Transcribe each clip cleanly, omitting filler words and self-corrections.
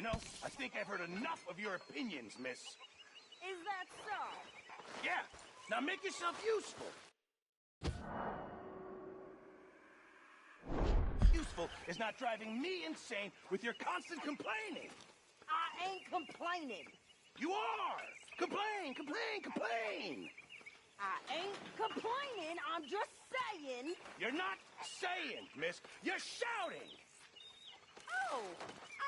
know, I think I've heard enough of your opinions, miss. Is that so? Yeah, now make yourself useful. Useful is not driving me insane with your constant complaining. I ain't complaining. You are! Complain, complain, complain! I ain't complaining, I'm just saying. You're not saying, miss. You're shouting! Oh,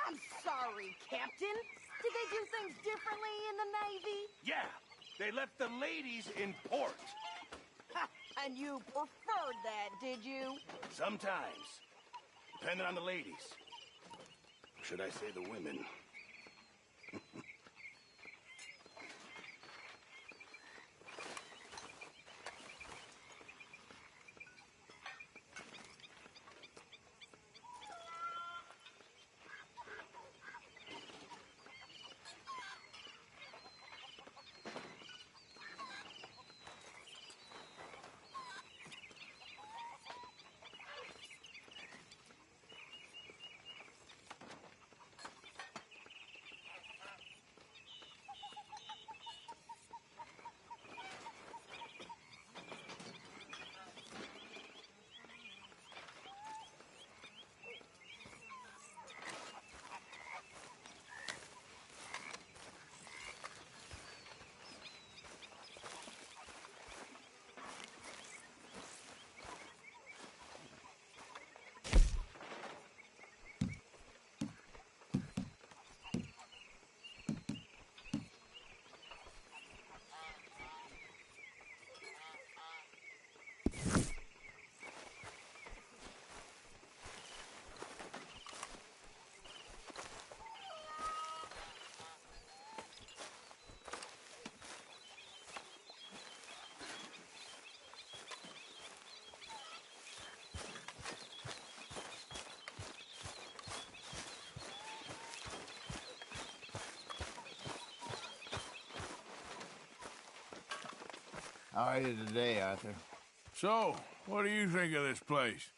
I'm sorry, Captain. Did they do things differently in the Navy? Yeah, they left the ladies in port. Ha, and you preferred that, did you? Sometimes. Depending on the ladies. Or should I say the women? How are you today, Arthur? So, what do you think of this place?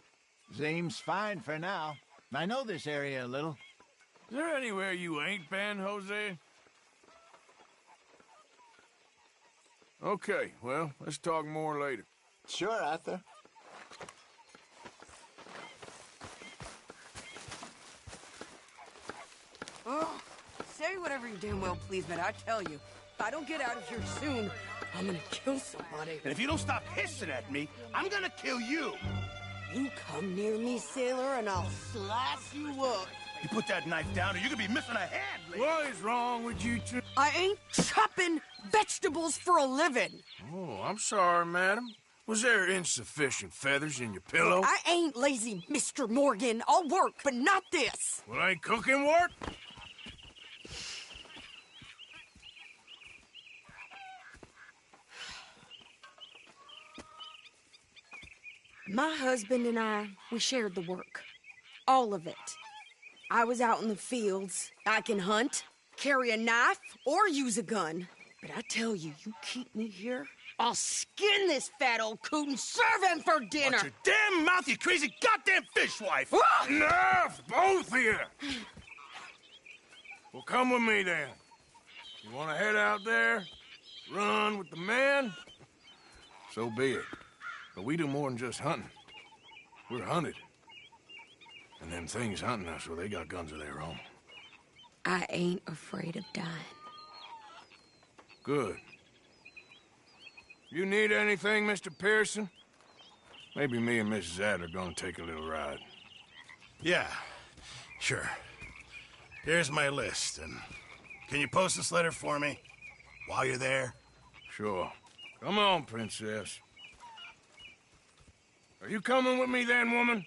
Seems fine for now. I know this area a little. Is there anywhere you ain't been, Jose? Okay, well, let's talk more later. Sure, Arthur. Oh, say whatever you damn well please, but I tell you, if I don't get out of here soon, I'm gonna kill somebody. And if you don't stop hissing at me, I'm gonna kill you! You come near me, sailor, and I'll slice you up. You put that knife down or you're gonna be missing a hand, lady. What is wrong with you two? I ain't chopping vegetables for a living. Oh, I'm sorry, madam. Was there insufficient feathers in your pillow? I ain't lazy, Mr. Morgan. I'll work, but not this. Well, ain't cooking work? My husband and I, we shared the work. All of it. I was out in the fields. I can hunt, carry a knife, or use a gun. But I tell you, you keep me here, I'll skin this fat old coot and serve him for dinner. Watch your damn mouth, you crazy goddamn fishwife! Enough, both of you! Well, come with me, then. You want to head out there, run with the men? So be it. But we do more than just hunting. We're hunted. And them things hunting us, well, they got guns of their own. I ain't afraid of dying. Good. You need anything, Mr. Pearson? Maybe me and Mrs. Adler are gonna take a little ride. Yeah, sure. Here's my list, and can you post this letter for me while you're there? Sure. Come on, princess. Are you coming with me then, woman?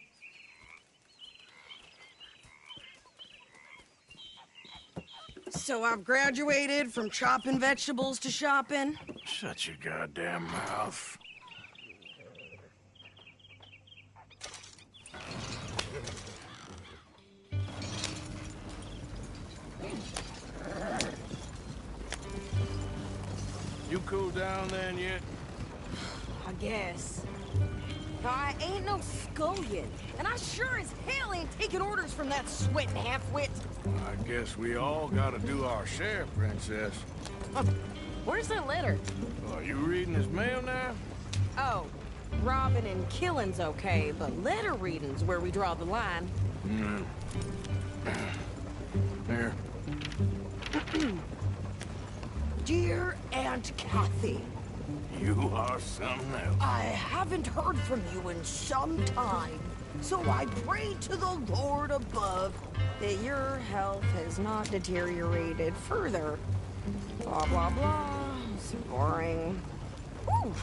So I've graduated from chopping vegetables to shopping? Shut your goddamn mouth. You cool down then yet? I guess. I ain't no scullion, and I sure as hell ain't taking orders from that sweating half-wit. I guess we all gotta do our share, Princess. Where's that letter? Are you reading his mail now? Oh, robbing and killing's okay, but letter reading's where we draw the line. Here. Dear Aunt Kathy, You are something else. I haven't heard from you in some time, so I pray to the Lord above that your health has not deteriorated further. Blah, blah, blah. It's boring. Ooh.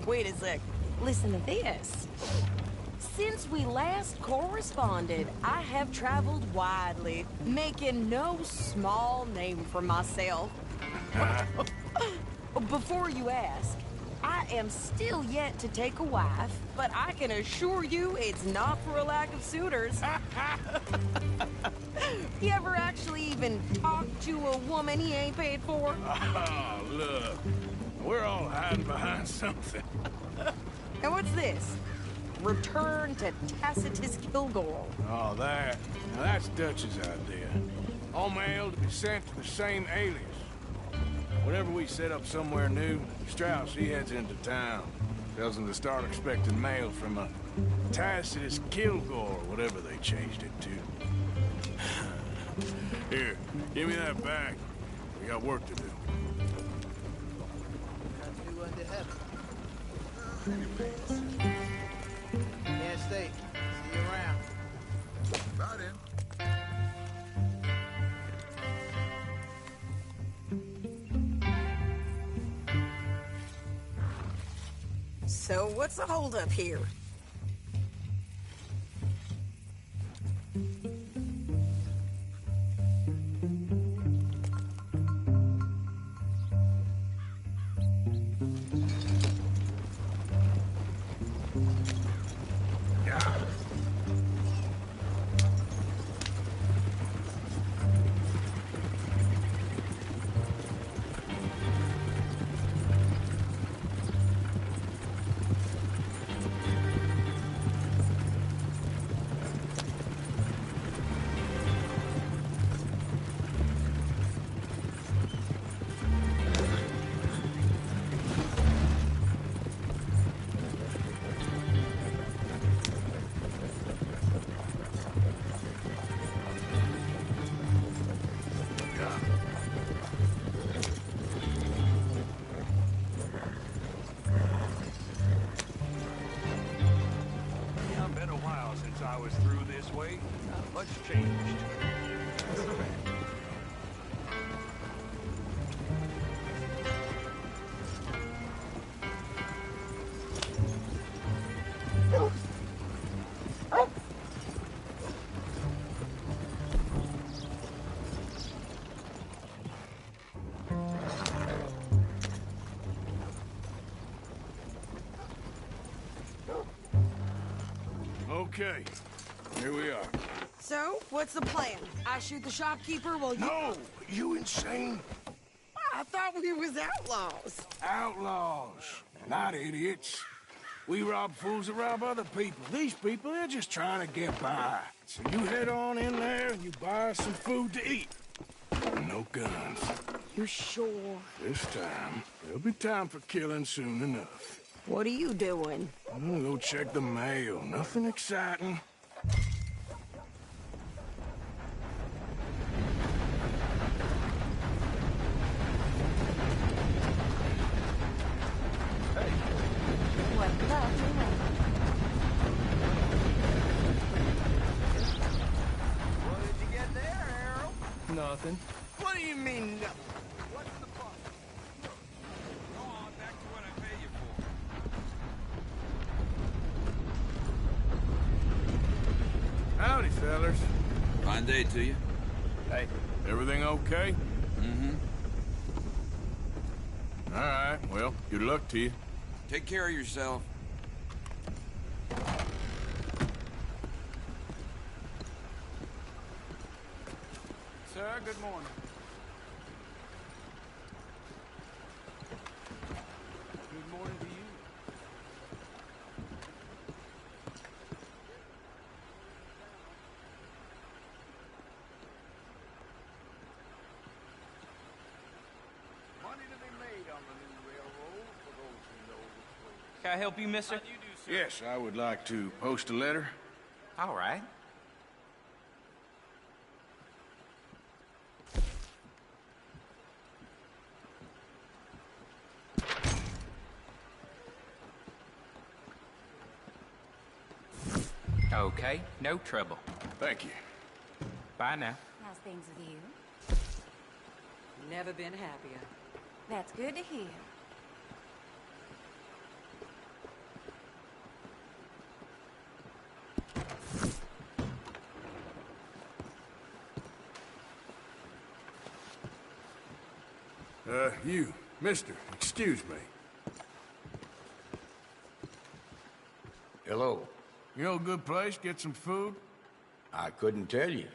Wait a sec. Listen to this. Since we last corresponded, I have traveled widely, making no small name for myself. Before you ask, I am still yet to take a wife, but I can assure you it's not for a lack of suitors. You ever actually even talk to a woman he ain't paid for? Oh, look. We're all hiding behind something. And what's this? Return to Tacitus Kilgore. Oh, that. Now, that's Dutch's idea. All mail to be sent to the same alias. Whenever we set up somewhere new, Strauss, he heads into town. Tells them to start expecting mail from a Tacitus Kilgore, whatever they changed it to. Here, give me that back. We got work to do. Can't stay. See you around. About in. So what's the holdup here? Yeah, been a while since I was through this way. Not much changed. Okay, here we are. So, what's the plan? I shoot the shopkeeper while you... No! You insane? I thought we was outlaws. Outlaws, not idiots. We rob fools that rob other people. These people, they're just trying to get by. So you head on in there and you buy us some food to eat. No guns. You sure? This time, there'll be time for killing soon enough. What are you doing? I'm gonna go check the mail. Nothing exciting. What the? What did you get there, Harold? Nothing. What do you mean, nothing? What's the fuss? Go on, back to what I pay you for. Howdy, fellers. Fine day to you. Hey, everything okay? Mm-hmm. All right, well, good luck to you. Take care of yourself. Sir, good morning. Good morning to you. Can I help you, mister? Yes, I would like to post a letter. All right. Okay, no trouble. Thank you. Bye now. How's things with you? Never been happier. That's good to hear. You, mister, excuse me. Hello. You know a good place, get some food? I couldn't tell you.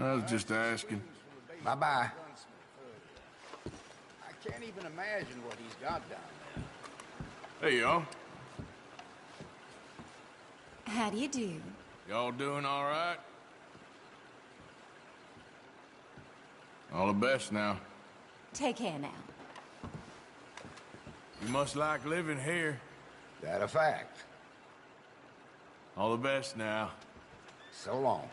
I was just asking. Bye-bye. I can't even imagine what he's got down there. Hey, y'all. How do you do? Y'all doing all right? All the best now. Take care now. You must like living here. That a fact. All the best now. So long.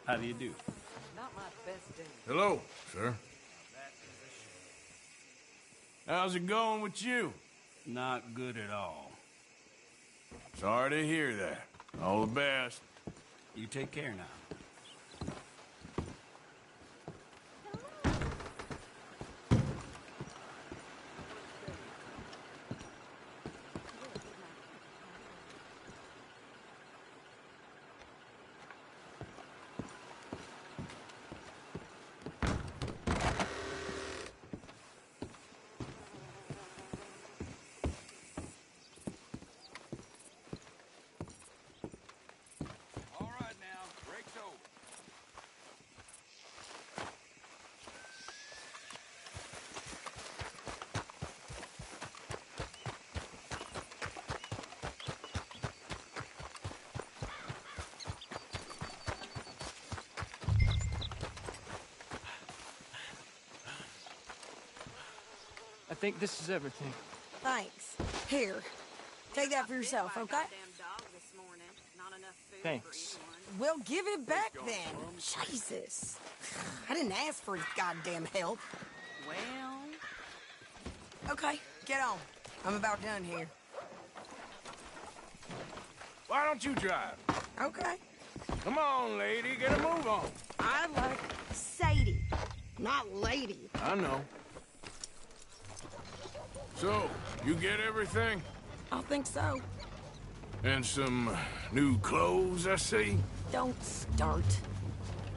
How do you do? Not my best day. Hello, sir. How's it going with you? Not good at all. Sorry to hear that. All the best. You take care now. All right now, break's over. I think this is everything. Thanks. Here. Take that for yourself, okay? Thanks. Well, give it back then. Jesus. I didn't ask for his goddamn help. Well, Okay, get on. I'm about done here. Why don't you drive? Okay. Come on, lady, get a move on. I like Sadie, not lady. I know. So, you get everything? I think so. And some new clothes, I see? Don't start.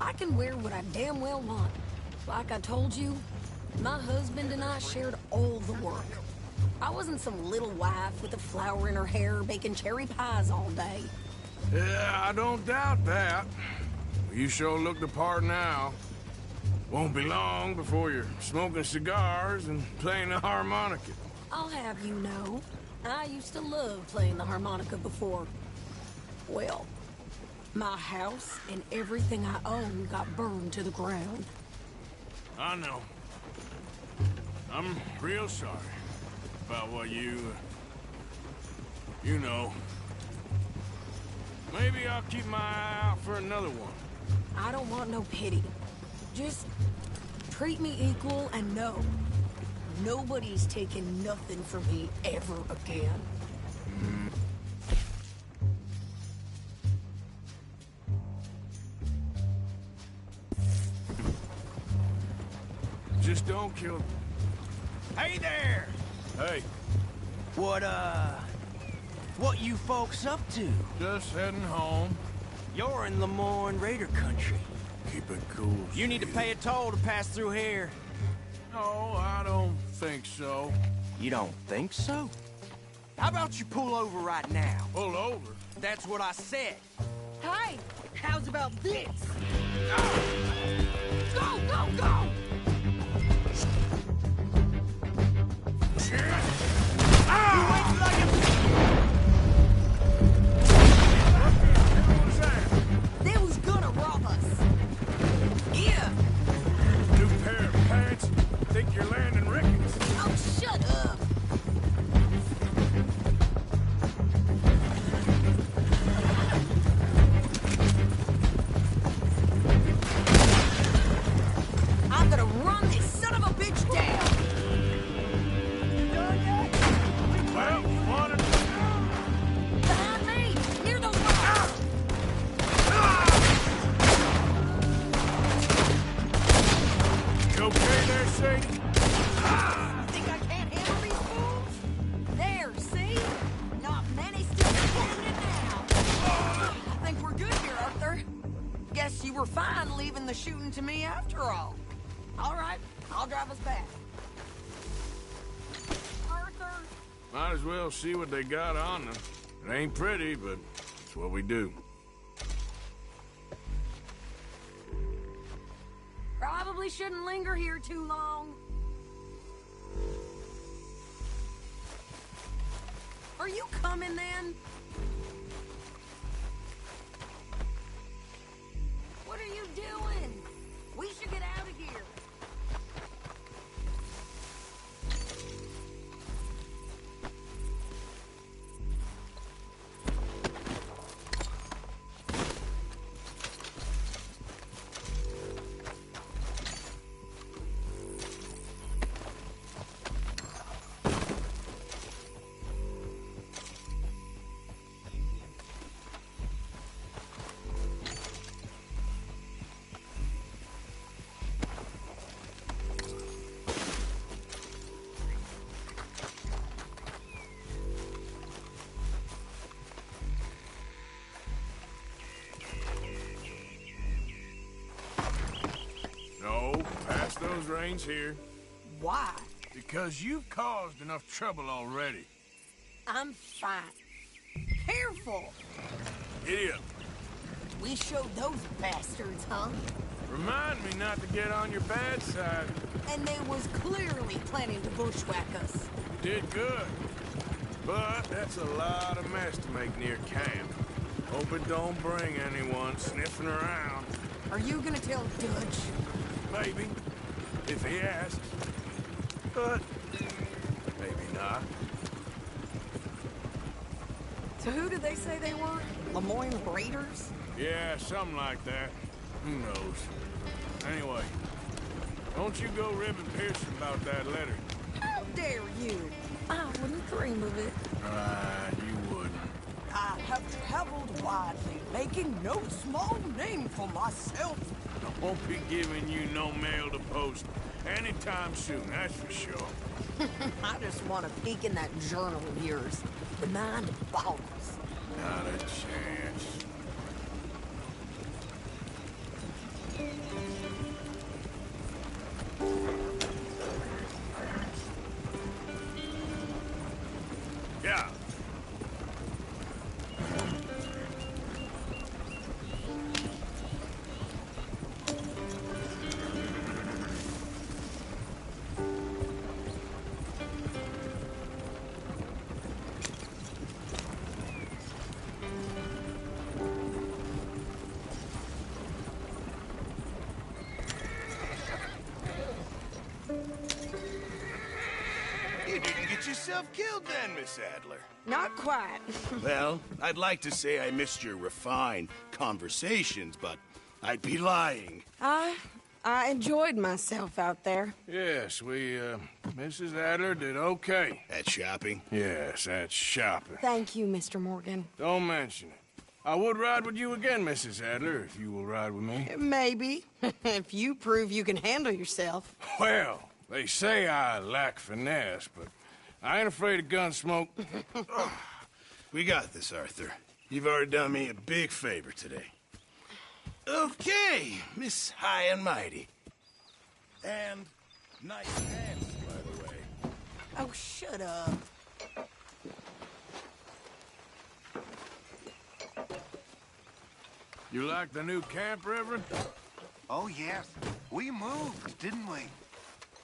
I can wear what I damn well want. Like I told you, my husband and I shared all the work. I wasn't some little wife with a flower in her hair baking cherry pies all day. Yeah, I don't doubt that. You sure look the part now. Won't be long before you're smoking cigars and playing the harmonica. I'll have you know, I used to love playing the harmonica before. Well, my house and everything I own got burned to the ground. I know. I'm real sorry about what you know. Maybe I'll keep my eye out for another one. I don't want no pity. Just treat me equal and know nobody's taking nothing from me ever again. Just don't kill... Hey there! Hey, What you folks up to? just heading home. You're in Lemoyne Raider country. Keep it cool. You need to pay a toll to pass through here. No, I don't think so. You don't think so? How about you pull over right now? Pull over? That's what I said. Hey, how's about this? Go, go, go! They was gonna rob us. Sadie? Think I can't handle these fools? There, see? Not many still standing now. I think we're good here, Arthur. Guess you were fine leaving the shooting to me after all. All right, I'll drive us back. Arthur? Might as well see what they got on them. It ain't pretty, but it's what we do. Probably shouldn't linger here too long. Are you coming then? What are you doing? We should get out of here. Those reins here. Why? Because you've caused enough trouble already. I'm fine. Careful! Idiot. We showed those bastards, huh? Remind me not to get on your bad side. And they was clearly planning to bushwhack us. Did good. But that's a lot of mess to make near camp. Hope it don't bring anyone sniffing around. Are you gonna tell Dutch? Maybe. If he asks. But maybe not. So who did they say they were? Lemoyne Raiders? Yeah, something like that. Who knows? Anyway, don't you go ribbing Pearson about that letter. How dare you? I wouldn't dream of it. Right, you wouldn't. I have traveled widely, making no small name for myself. I won't be giving you no mail to post anytime soon, that's for sure. I just want to peek in that journal of yours. The mind boggles. Not a chance. Yeah. You didn't get yourself killed then, Miss Adler. Not quite. Well, I'd like to say I missed your refined conversations, but I'd be lying. I enjoyed myself out there. Yes, Mrs. Adler did okay. At shopping? Yes, at shopping. Thank you, Mr. Morgan. Don't mention it. I would ride with you again, Mrs. Adler, if you will ride with me. Maybe. If you prove you can handle yourself. Well, they say I lack finesse, but I ain't afraid of gun smoke. We got this, Arthur. You've already done me a big favor today. Okay, Miss High and Mighty. And nice pants, by the way. Oh, shut up. You like the new camp, Reverend? Oh, yes. We moved, didn't we?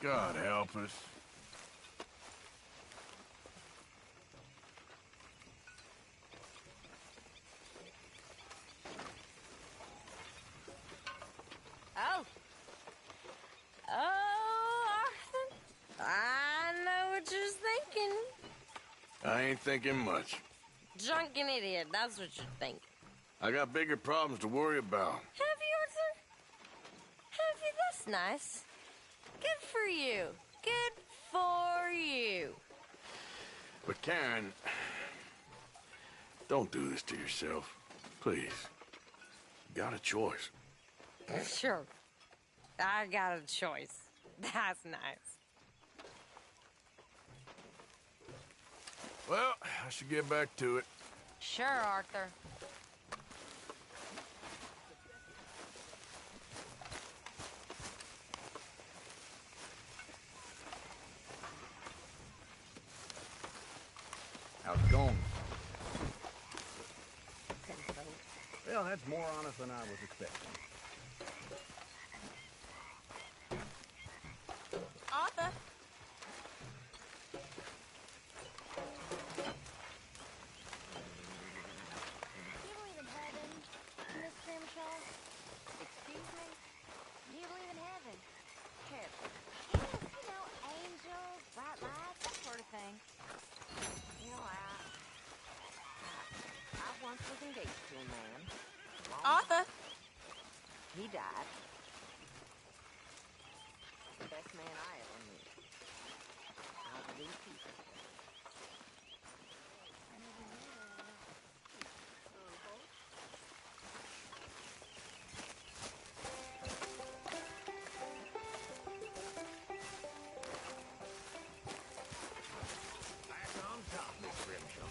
God help us. Oh. Oh, Arthur. I know what you're thinking. I ain't thinking much. Drunken idiot, that's what you're thinking. I got bigger problems to worry about. Have you, Arthur? Have you? That's nice. Good for you. Good for you. But Karen, don't do this to yourself. Please. You got a choice. Sure. I got a choice. That's nice. Well, I should get back to it. Sure, Arthur. How's it going? Well, that's more honest than I was expecting. Arthur. Do you believe in heaven, Miss Grimshaw? Excuse me? Do you believe in heaven? Heaven. Yes, you know, angels, bright lights, that sort of thing. You know, I once was engaged to a man. Arthur! He died. The best man I ever knew. I believe people. Back on top, Miss Grimshaw.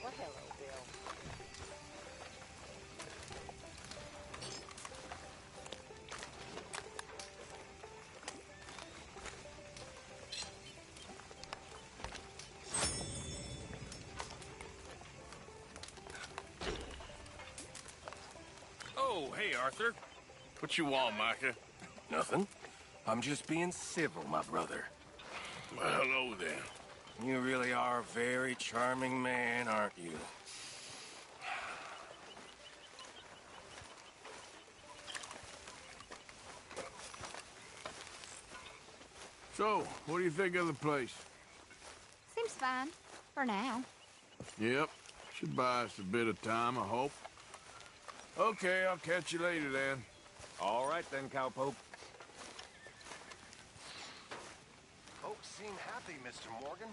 Well, hello, Bill. Oh, hey, Arthur. What you want, Micah? Nothing. I'm just being civil, my brother. Well, hello, then. You really are a very charming man, aren't you? So, what do you think of the place? Seems fine. For now. Yep. Should buy us a bit of time, I hope. Okay, I'll catch you later, then. All right, then, Cowpoke. Folks seem happy, Mr. Morgan.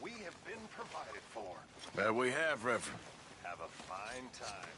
We have been provided for. That we have, Reverend. Have a fine time.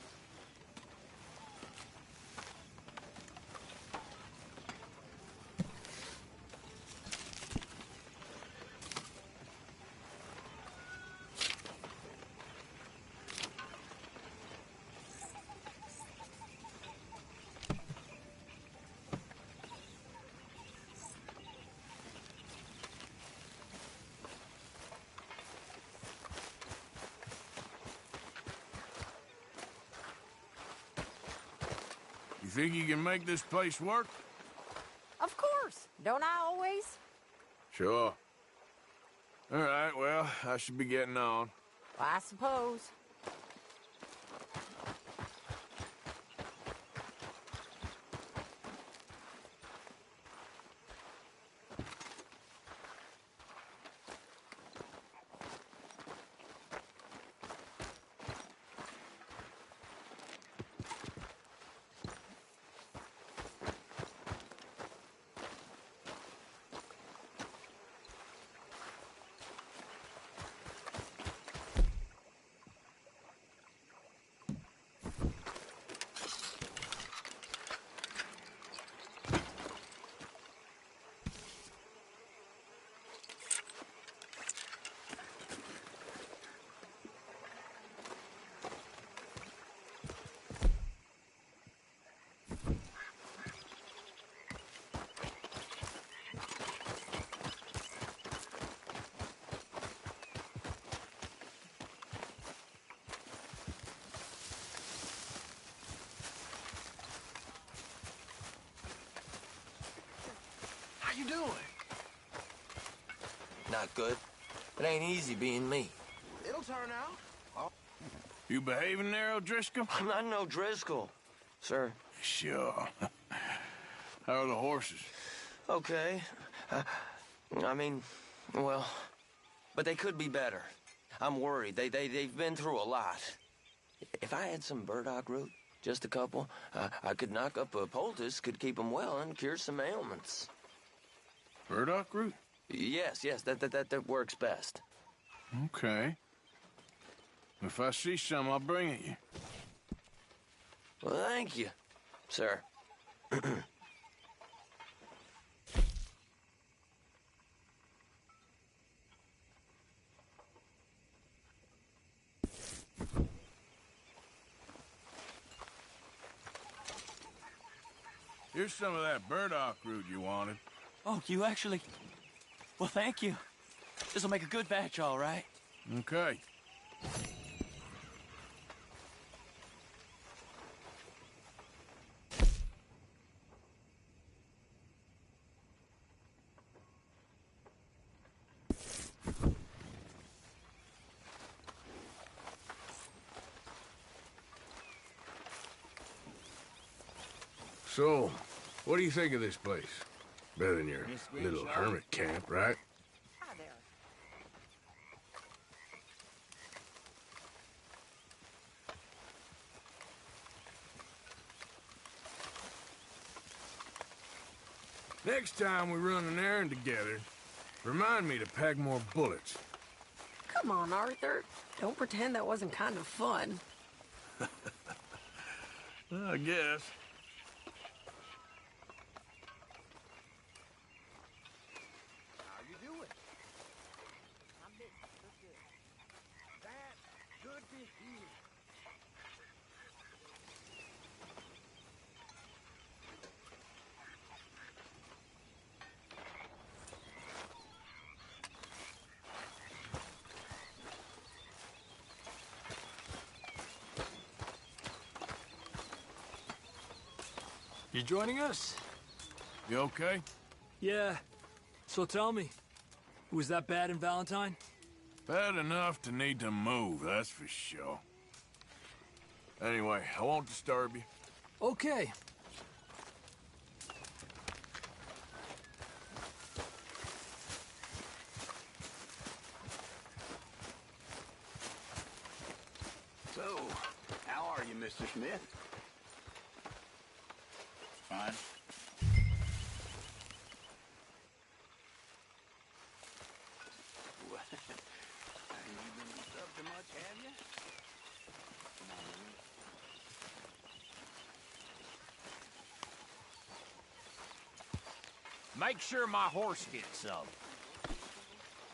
You think you can make this place work? Of course. Don't I always? Sure. All right, well, I should be getting on. Well, I suppose. How you doing? Not good. It ain't easy being me. It'll turn out. You behaving there, O'Driscoll? I'm not no Driscoll, sir. Sure. How are the horses? Okay. I mean, well, but they could be better. I'm worried. They've been through a lot. If I had some burdock root, just a couple, I could knock up a poultice, could keep them well, and cure some ailments. Burdock root? Yes, that works best. Okay. If I see some, I'll bring it you. Well, thank you, sir. Here's some of that burdock root you wanted. Oh, you actually... Well, thank you. This'll make a good batch, all right. Okay. So, what do you think of this place? Better than your little hermit camp, right? Hi there. Next time we run an errand together, remind me to pack more bullets. Come on, Arthur. Don't pretend that wasn't kind of fun. I guess. How you doing? I'm good. That's good to hear. You joining us? You okay? Yeah. So tell me, was that bad in Valentine? Bad enough to need to move, that's for sure. Anyway, I won't disturb you. Okay. So, how are you, Mr. Smith? Fine. What? Haven't you been up to much, have you? Make sure my horse gets some.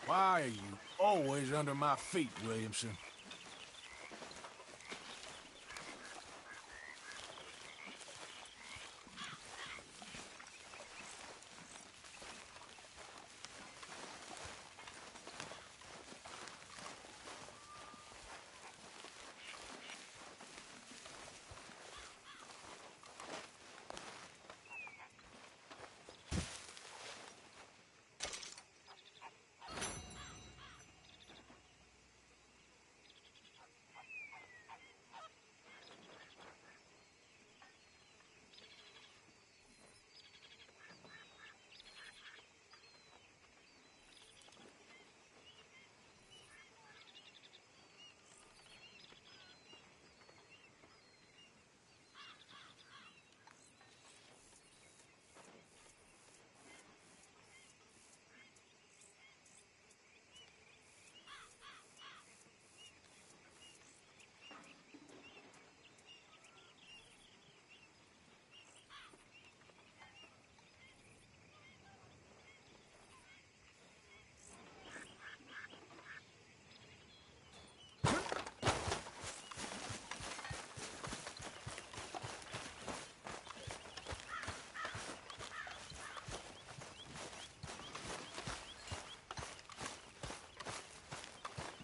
Why are you always under my feet, Williamson?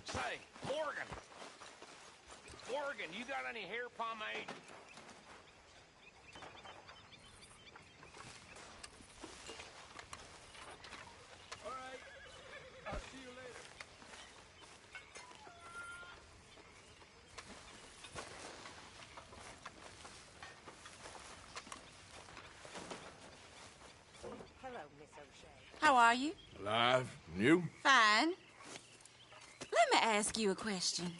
Say, Morgan. Morgan, you got any hair pomade? All right. I'll see you later. Hello, Miss O'Shea. How are you? Alive? You? Fine. Let me ask you a question.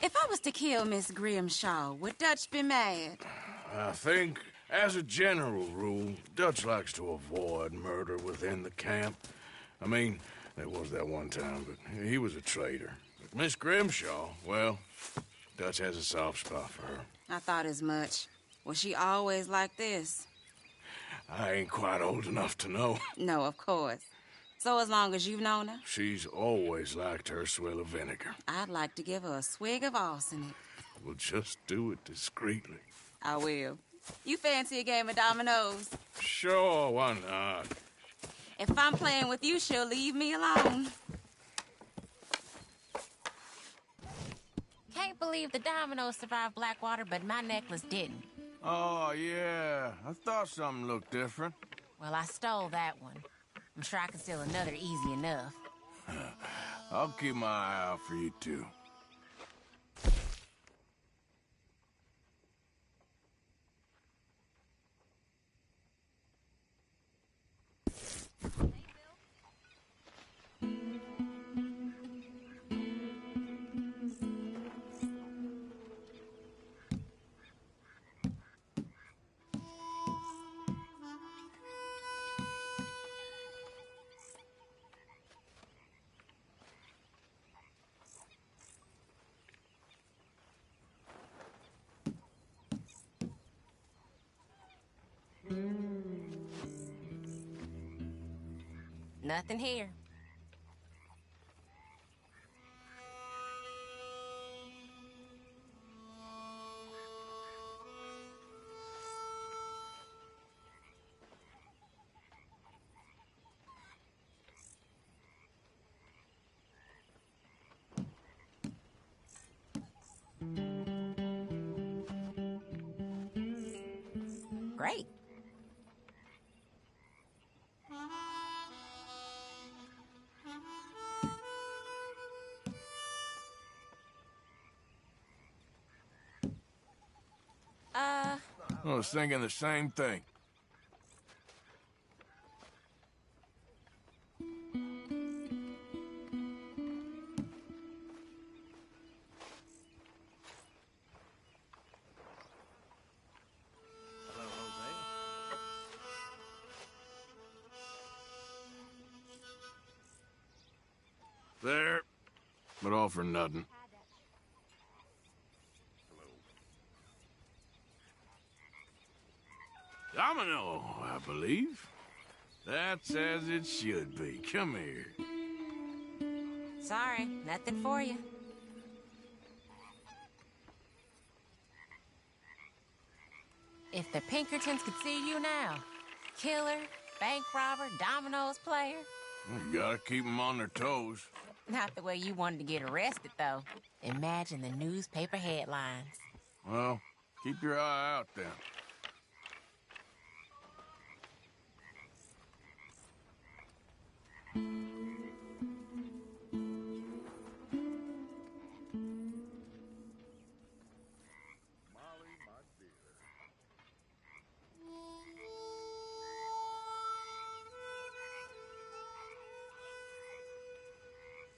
If I was to kill Miss Grimshaw, would Dutch be mad? I think, as a general rule, Dutch likes to avoid murder within the camp. I mean, there was that one time, but he was a traitor. But Miss Grimshaw, well, Dutch has a soft spot for her. I thought as much. Was she always like this? I ain't quite old enough to know. No, of course. So as long as you've known her? She's always liked her swill of vinegar. I'd like to give her a swig of arsenic. We'll just do it discreetly. I will. You fancy a game of dominoes? Sure, why not? If I'm playing with you, she'll leave me alone. Can't believe the dominoes survived Blackwater, but my necklace didn't. Oh, yeah. I thought something looked different. Well, I stole that one. I'm sure I can steal another easy enough. I'll keep my eye out for you, too. Nothing here. Great. I was thinking the same thing. There, but all for nothing. Domino, I believe. That's as it should be. Come here. Sorry, nothing for you. If the Pinkertons could see you now. Killer, bank robber, dominoes player. You gotta keep them on their toes. Not the way you wanted to get arrested, though. Imagine the newspaper headlines. Well, keep your eye out then.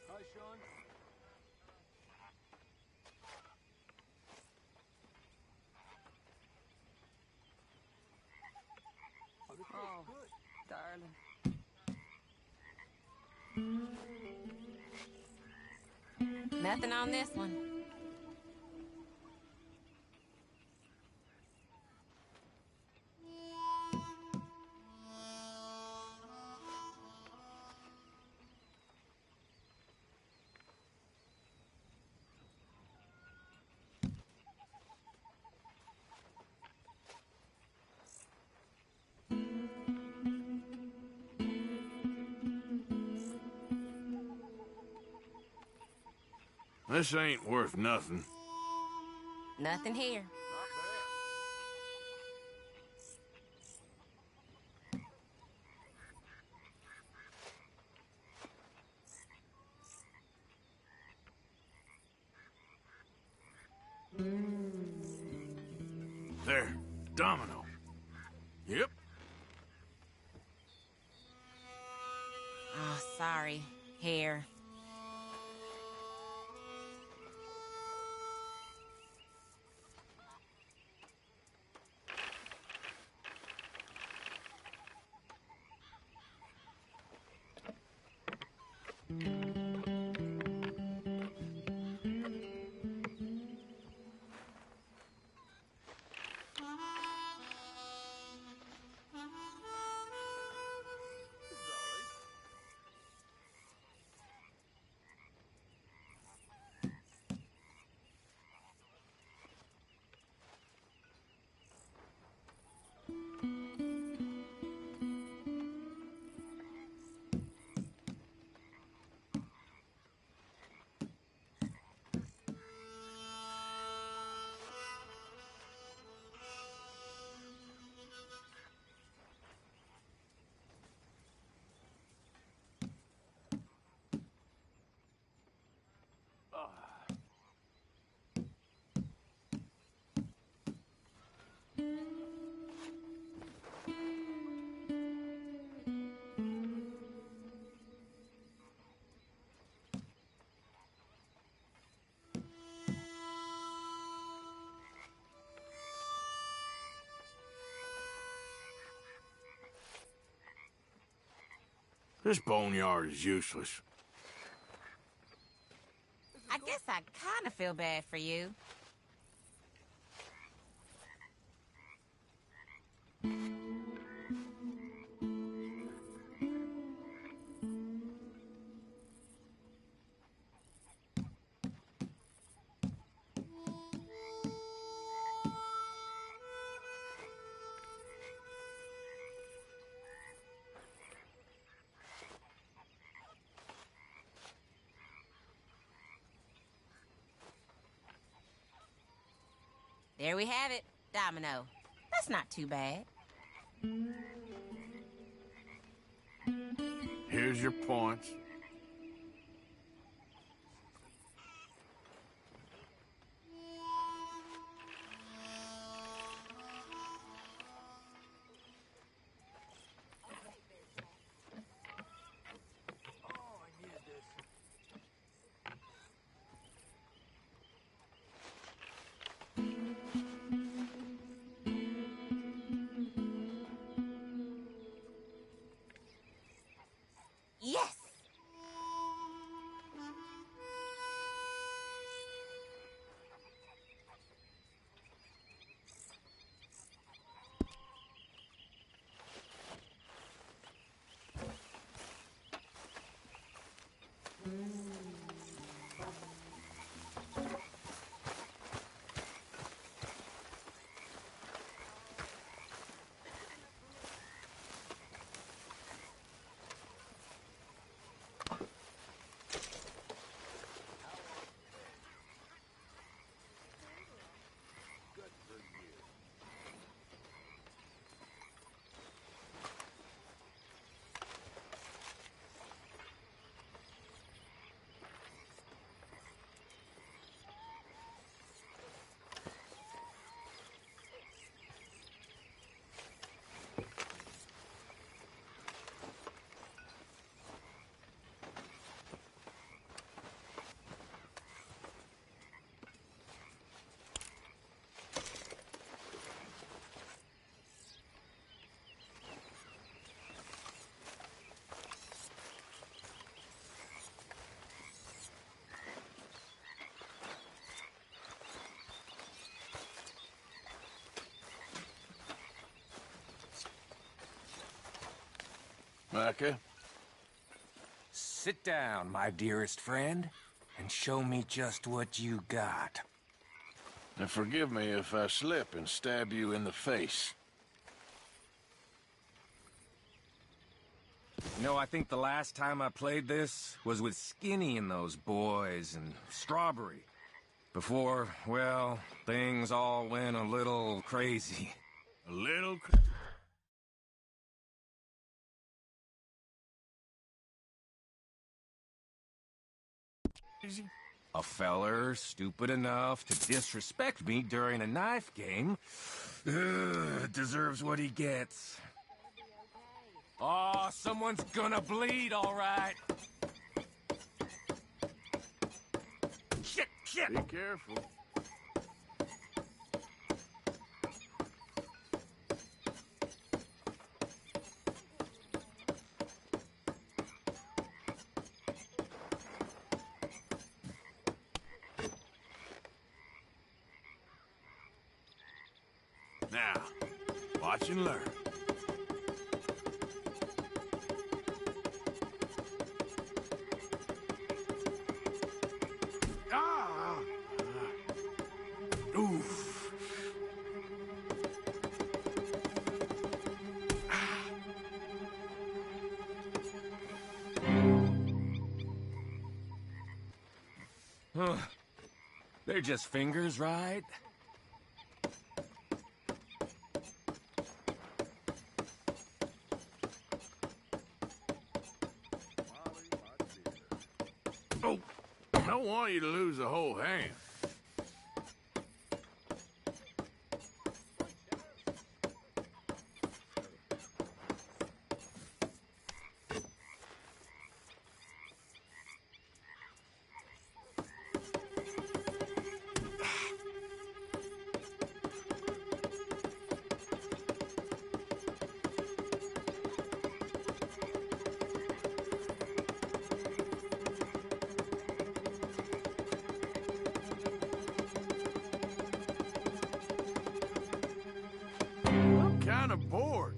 Hi, Sean. Oh, darling. Nothing on this one. This ain't worth nothing. Nothing here. There, domino. Yep. Oh, sorry. Here. This boneyard is useless. I guess I kind of feel bad for you. There we have it, Domino. That's not too bad. Here's your points. Yes! Micah? Sit down, my dearest friend, and show me just what you got. And forgive me if I slip and stab you in the face. You know, I think the last time I played this was with Skinny and those boys and Strawberry. Before, well, things all went a little crazy. A little crazy? A feller stupid enough to disrespect me during a knife game deserves what he gets. Oh, someone's gonna bleed, all right. Shit, shit! Be careful. Now, watch and learn. Ah! Oof. They're just fingers, right? Oh, I don't want you to lose the whole hand. kind of bored.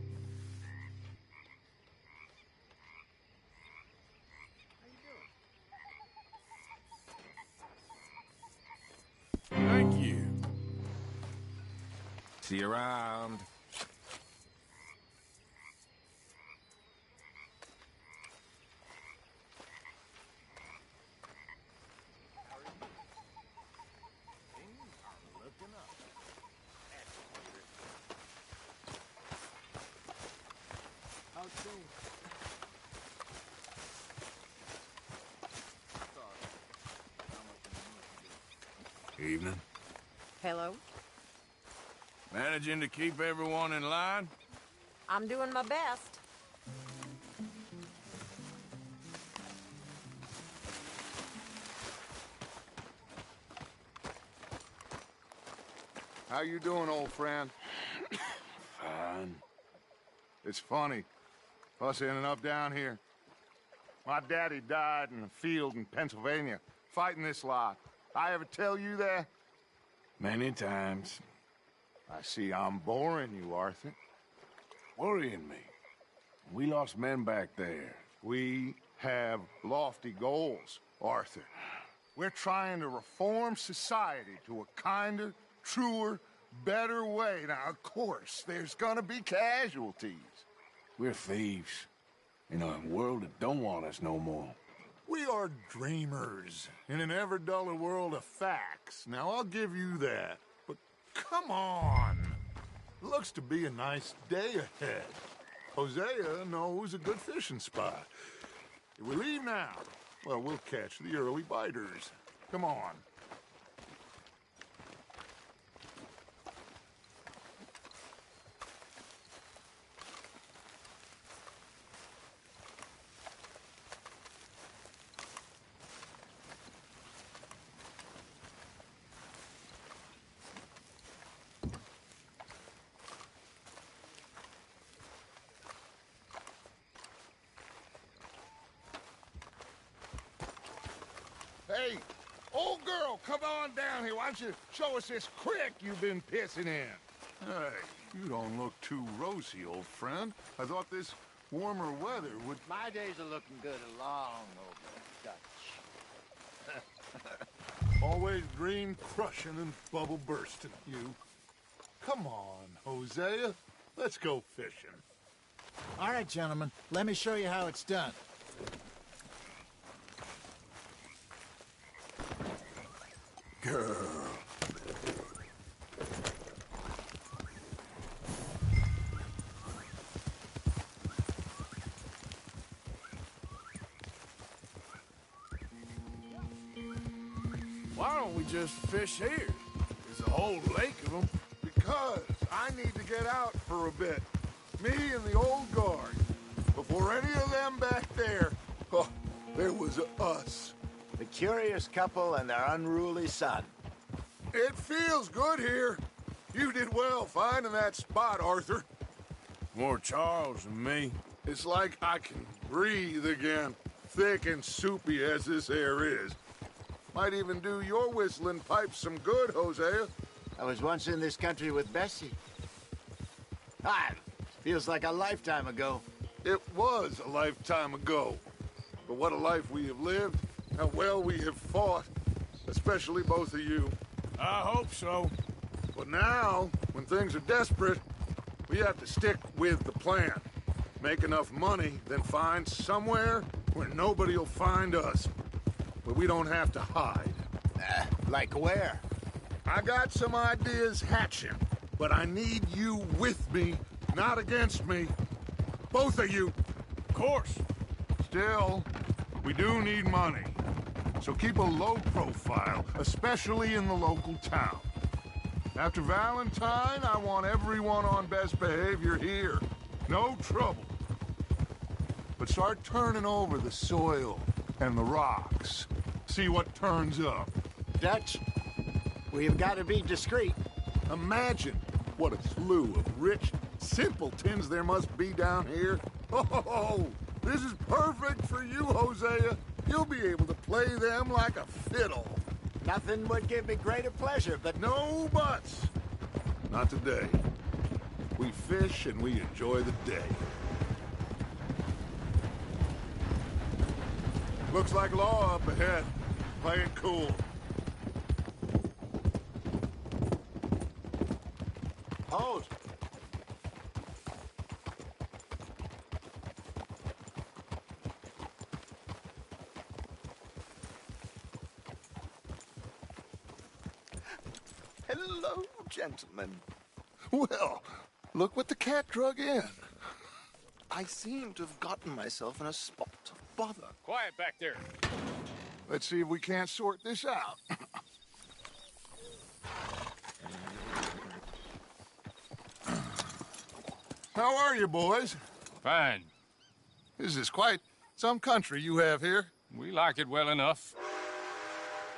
Thank you. See you around. Evening. Hello. Managing to keep everyone in line? I'm doing my best. How you doing, old friend? Fine. It's funny, us ending up down here. My daddy died in a field in Pennsylvania, fighting this lot. I ever tell you that? Many times. I see I'm boring you, Arthur. Worrying me. We lost men back there. We have lofty goals, Arthur. We're trying to reform society to a kinder, truer, better way. Now, of course, there's gonna be casualties. We're thieves in a world that don't want us no more. We are dreamers in an ever duller world of facts. Now, I'll give you that. But come on. Looks to be a nice day ahead. Hosea knows a good fishing spot. If we leave now, well, we'll catch the early biters. Come on. Hey, old girl, come on down here. Why don't you show us this creek you've been pissing in? Hey, you don't look too rosy, old friend. I thought this warmer weather would... My days are looking good along over Dutch. Always dream crushing and bubble bursting, you. Come on, Hosea. Let's go fishing. All right, gentlemen. Let me show you how it's done. Girl. Why don't we just fish here? There's a whole lake of them. Because I need to get out for a bit. Me and the old guard. Before any of them back there, oh, there was us. The curious couple and their unruly son. It feels good here. You did well finding that spot, Arthur. More Charles than me. It's like I can breathe again, thick and soupy as this air is. Might even do your whistling pipes some good, Hosea. I was once in this country with Bessie. Feels like a lifetime ago. It was a lifetime ago. But what a life we have lived. How well we have fought. Especially both of you. I hope so. But now, when things are desperate, we have to stick with the plan. Make enough money, then find somewhere where nobody will find us. Where we don't have to hide. Like where? I got some ideas hatching, but I need you with me, not against me. Both of you. Of course. Still, we do need money. So keep a low profile, especially in the local town. After Valentine, I want everyone on best behavior here. No trouble. But start turning over the soil and the rocks. See what turns up. Dutch, we've got to be discreet. Imagine what a slew of rich simpletons there must be down here. Oh, this is perfect for you, Hosea. You'll be able to play them like a fiddle. Nothing would give me greater pleasure, but... No buts. Not today. We fish and we enjoy the day. Looks like law up ahead. Play it cool. Pose. Hello, gentlemen. Well, look what the cat drug in. I seem to have gotten myself in a spot of bother. Quiet back there. Let's see if we can't sort this out. How are you, boys? Fine. This is quite some country you have here. We like it well enough.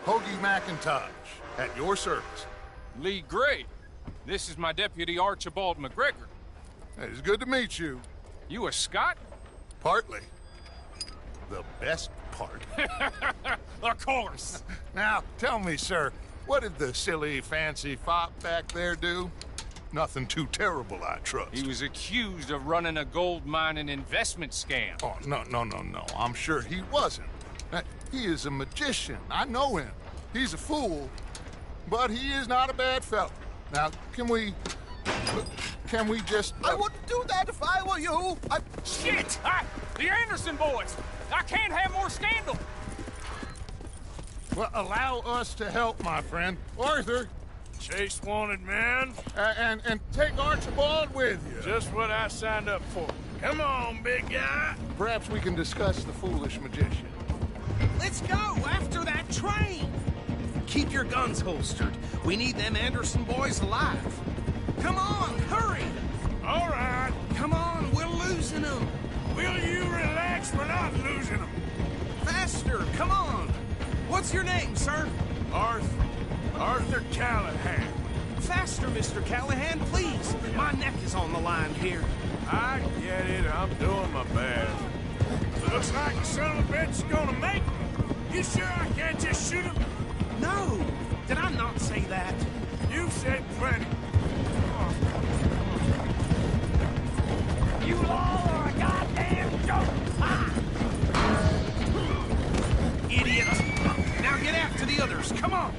Hoagie McIntosh, at your service. Lee Gray. This is my deputy, Archibald McGregor. It's good to meet you. You a Scot? Partly. The best part. Of course. Now, tell me, sir, what did the silly, fancy fop back there do? Nothing too terrible, I trust. He was accused of running a gold mining investment scam. Oh, no. I'm sure he wasn't. He is a magician. I know him. He's a fool, but he is not a bad fellow. Now, can we just... I wouldn't do that if I were you. Shit! The Anderson boys! I can't have more scandal! Well, allow us to help, my friend. Arthur! Chase wanted man. And take Archibald with you. Just what I signed up for. Come on, big guy. Perhaps we can discuss the foolish magician. Let's go after that train! Keep your guns holstered. We need them Anderson boys alive. Come on, hurry! All right. Come on, we're losing them. Will you relax? We're not losing them. Faster, come on. What's your name, sir? Arthur Callahan. Faster, Mr. Callahan, please. My neck is on the line here. I get it. I'm doing my best. Looks like the son of a bitch is gonna make it. You sure I can't just shoot him? No. Did I not say that? You said plenty. You all are a goddamn joke! Idiot! Now get after the others, come on!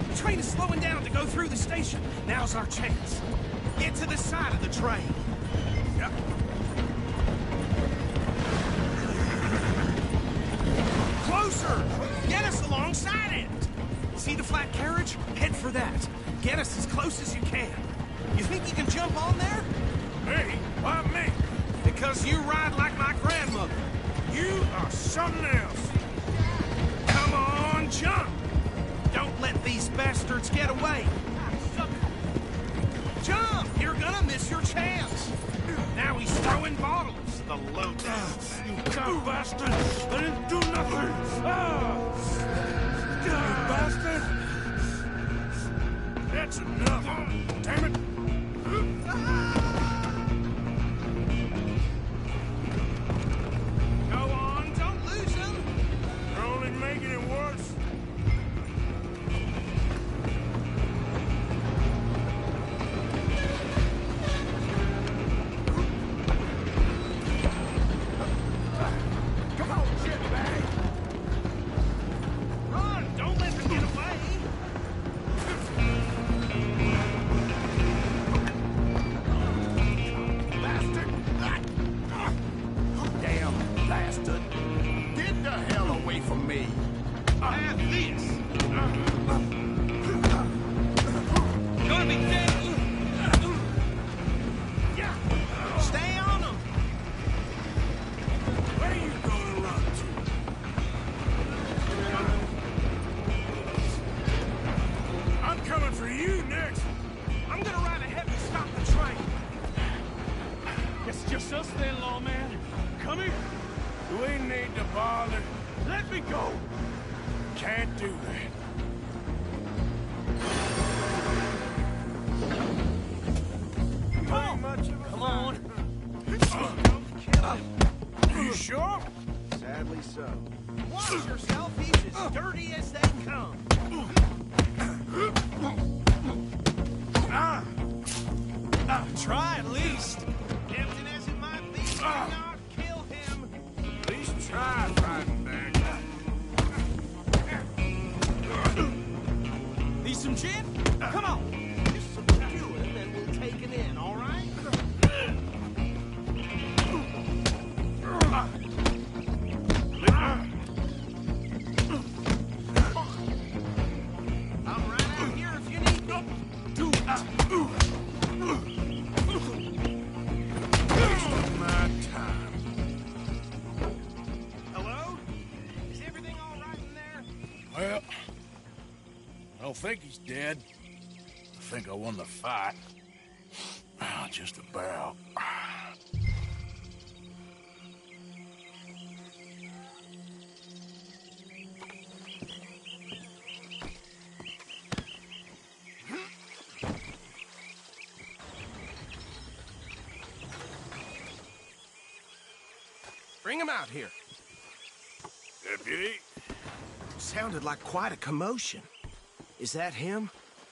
The train is slowing down to go through the station. Now's our chance. Get to the side of the train. Yep. Closer! Get us alongside it! See the flat carriage? Head for that. Get us as close as you can. You think you can jump on there? Me? Why me? Because you ride like my grandmother. You are something else. Come on, jump! Don't let these bastards get away. Jump! You're gonna miss your chance. Now he's throwing bottles. The low-down. You bastard! I didn't do nothing! You bastard! That's enough! Damn it! Go on, don't lose him! You're only making it worse. Come on, shitbag! Run! Don't let them get away! Bastard! Damn bastard! Get the hell away from me! Have this! Gonna be dead! Yeah! Stay on them! Where are you gonna run to? I'm coming for you next. I'm gonna ride ahead and stop the train. It's just us then, lawman. Come here. Do we need to bother? Let me go. Can't do that. Come on! You sure? Sadly so. Watch yourself, he's as dirty as they come. Try at least. Tempting as it might be, do not kill him. At least try, Diamondback. Need some gin? Come on. Just some skewing and we'll take it in, all right? I'm right out here if you need me. Wasting my time. Hello? Is everything all right in there? Well, I don't think he's dead. I think I won the fight. Just about. Bring him out here. Deputy? Sounded like quite a commotion. Is that him?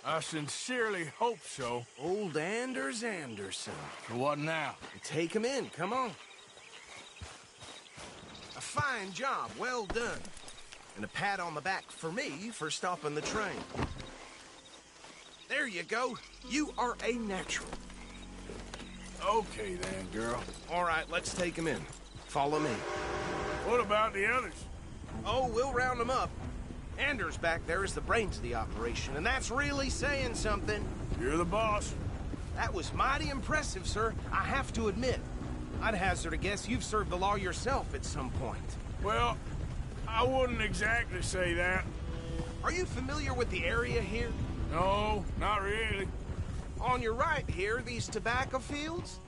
I sincerely hope so. Old Anders Anderson. So what now? Take him in, come on. A fine job, well done. And a pat on the back for me for stopping the train. There you go. You are a natural. Okay then, girl. All right, let's take him in. Follow me. What about the others? Oh, we'll round them up. Anders back there is the brains of the operation, and that's really saying something. You're the boss. That was mighty impressive, sir. I have to admit. I'd hazard a guess you've served the law yourself at some point. Well, I wouldn't exactly say that. Are you familiar with the area here? No, not really. On your right here, these tobacco fields?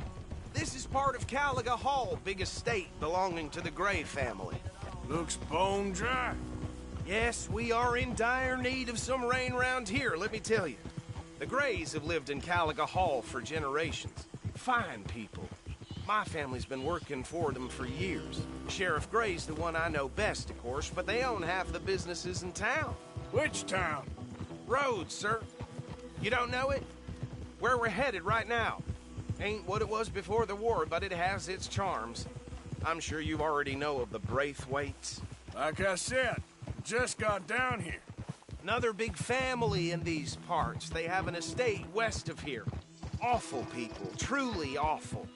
This is part of Caliga Hall, big estate belonging to the Gray family. Looks bone dry. Yes, we are in dire need of some rain round here, let me tell you. The Grays have lived in Caliga Hall for generations. Fine people. My family's been working for them for years. Sheriff Gray's the one I know best, of course, but they own half the businesses in town. Which town? Rhodes, sir. You don't know it? Where we're headed right now. Ain't what it was before the war, but it has its charms. I'm sure you already know of the Braithwaites. Like I said, just got down here. Another big family in these parts. They have an estate west of here. Awful people, truly awful.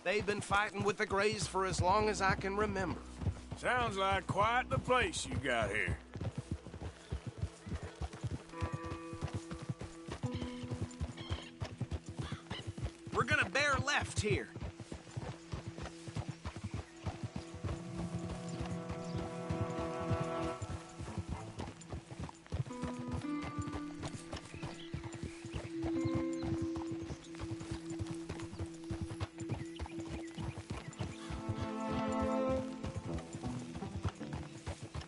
They've been fighting with the Grays for as long as I can remember. Sounds like quite the place you got here. We're gonna bear left here.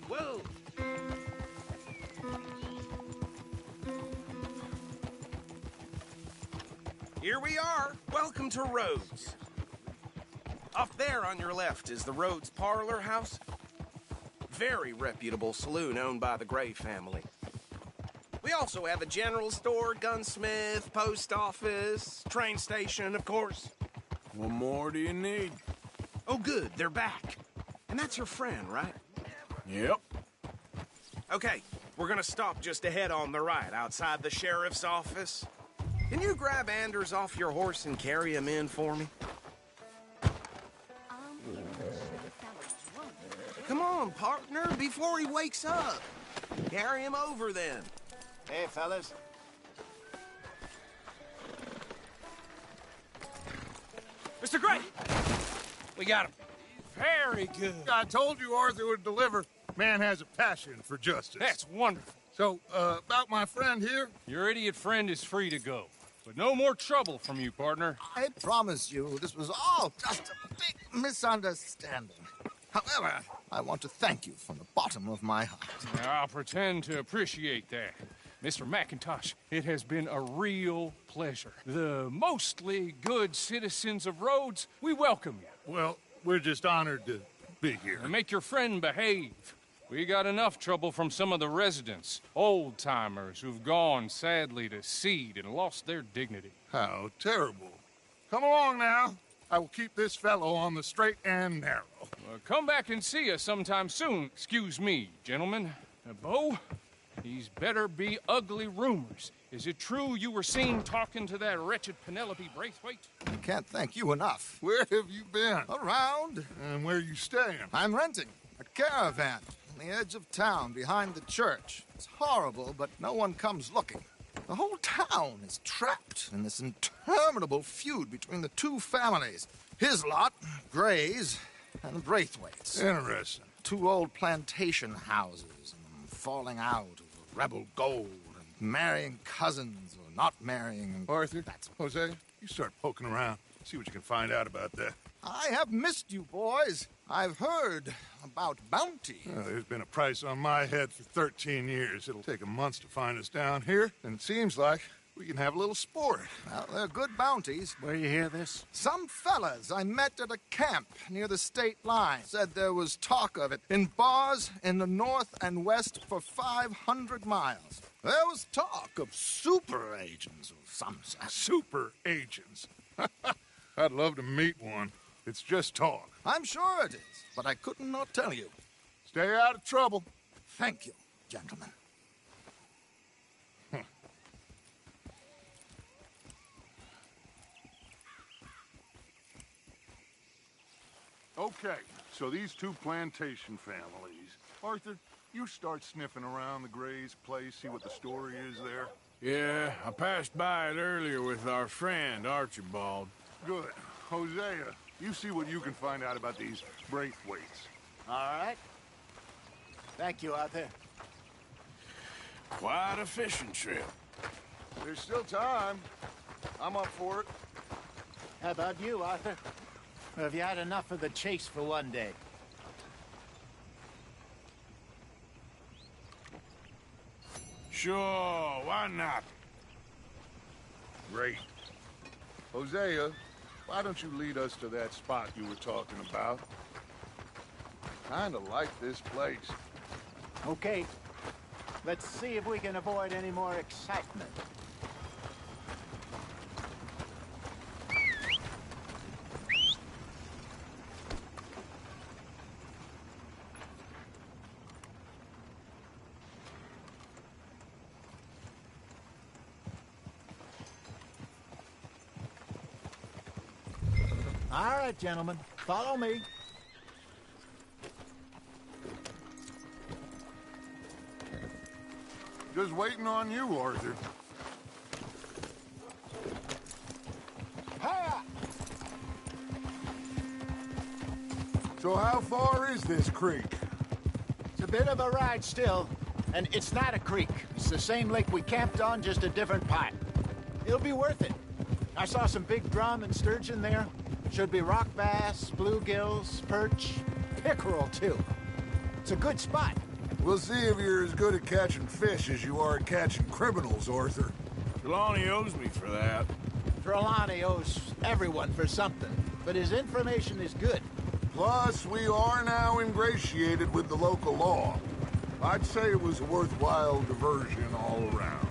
Whoa! Here we are. Welcome to Rhodes. Up there on your left is the Rhodes Parlor House. Very reputable saloon owned by the Gray family. We also have a general store, gunsmith, post office, train station, of course. What more do you need? Oh, good. They're back. And that's your friend, right? Yep. Okay, we're gonna stop just ahead on the right, outside the sheriff's office. Can you grab Anders off your horse and carry him in for me? Come on, partner, before he wakes up. Carry him over, then. Hey, fellas. Mr. Gray! We got him. Very good. I told you Arthur would deliver. Man has a passion for justice. That's wonderful. So, about my friend here? Your idiot friend is free to go. But no more trouble from you, partner. I promise you, this was all just a big misunderstanding. However, I want to thank you from the bottom of my heart. I'll pretend to appreciate that. Mr. McIntosh, it has been a real pleasure. The mostly good citizens of Rhodes, we welcome you. Well, we're just honored to be here. And make your friend behave. We got enough trouble from some of the residents, old-timers who've gone, sadly, to seed and lost their dignity. How terrible. Come along now. I will keep this fellow on the straight and narrow. Come back and see us sometime soon. Excuse me, gentlemen. Bo, these better be ugly rumors. Is it true you were seen talking to that wretched Penelope Braithwaite? I can't thank you enough. Where have you been? Around. And where are you staying? I'm renting a caravan on the edge of town behind the church. It's horrible, but no one comes looking. The whole town is trapped in this interminable feud between the two families. His lot, Gray's, and the Braithwaites. Interesting. Two old plantation houses, and falling out over rebel gold, and marrying cousins or not marrying. And Arthur, Hosea, you start poking around. See what you can find out about that. I have missed you, boys. I've heard about bounty. There's been a price on my head for 13 years. It'll take 'em months to find us down here, and it seems like we can have a little sport. Well, they're good bounties. Where you hear this? Some fellas I met at a camp near the state line said there was talk of it in bars in the north and west for 500 miles. There was talk of super agents of some sort. Super agents? I'd love to meet one. It's just talk. I'm sure it is, but I couldn't not tell you. Stay out of trouble. Thank you, gentlemen. Okay, so these two plantation families. Arthur, you start sniffing around the Gray's place, see what the story is there. Yeah, I passed by it earlier with our friend, Archibald. Good. Hosea, you see what you can find out about these Braithwaites. All right. Thank you, Arthur. Quite a fishing trip. There's still time. I'm up for it. How about you, Arthur? Or have you had enough of the chase for one day? Sure, why not? Great. Hosea, why don't you lead us to that spot you were talking about? Kinda like this place. Okay. Let's see if we can avoid any more excitement. All right, gentlemen, follow me. Just waiting on you, Arthur. Hiya! So how far is this creek? It's a bit of a ride still, and it's not a creek. It's the same lake we camped on, just a different part. It'll be worth it. I saw some big drum and sturgeon there. Should be rock bass, bluegills, perch, pickerel, too. It's a good spot. We'll see if you're as good at catching fish as you are at catching criminals, Arthur. Trelawney owes me for that. Trelawney owes everyone for something, but his information is good. Plus, we are now ingratiated with the local law. I'd say it was a worthwhile diversion all around.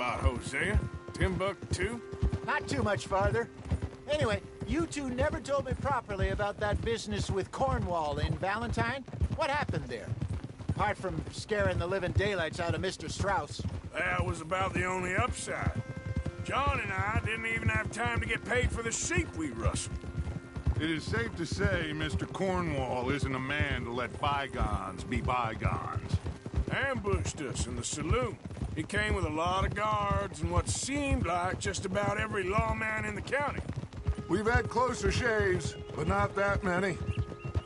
Hosea? Timbuktu? Not too much farther. Anyway, you two never told me properly about that business with Cornwall in Valentine. What happened there? Apart from scaring the living daylights out of Mr. Strauss. That was about the only upside. John and I didn't even have time to get paid for the sheep we rustled. It is safe to say Mr. Cornwall isn't a man to let bygones be bygones. Ambushed us in the saloon. He came with a lot of guards and what seemed like just about every lawman in the county. We've had closer shaves, but not that many.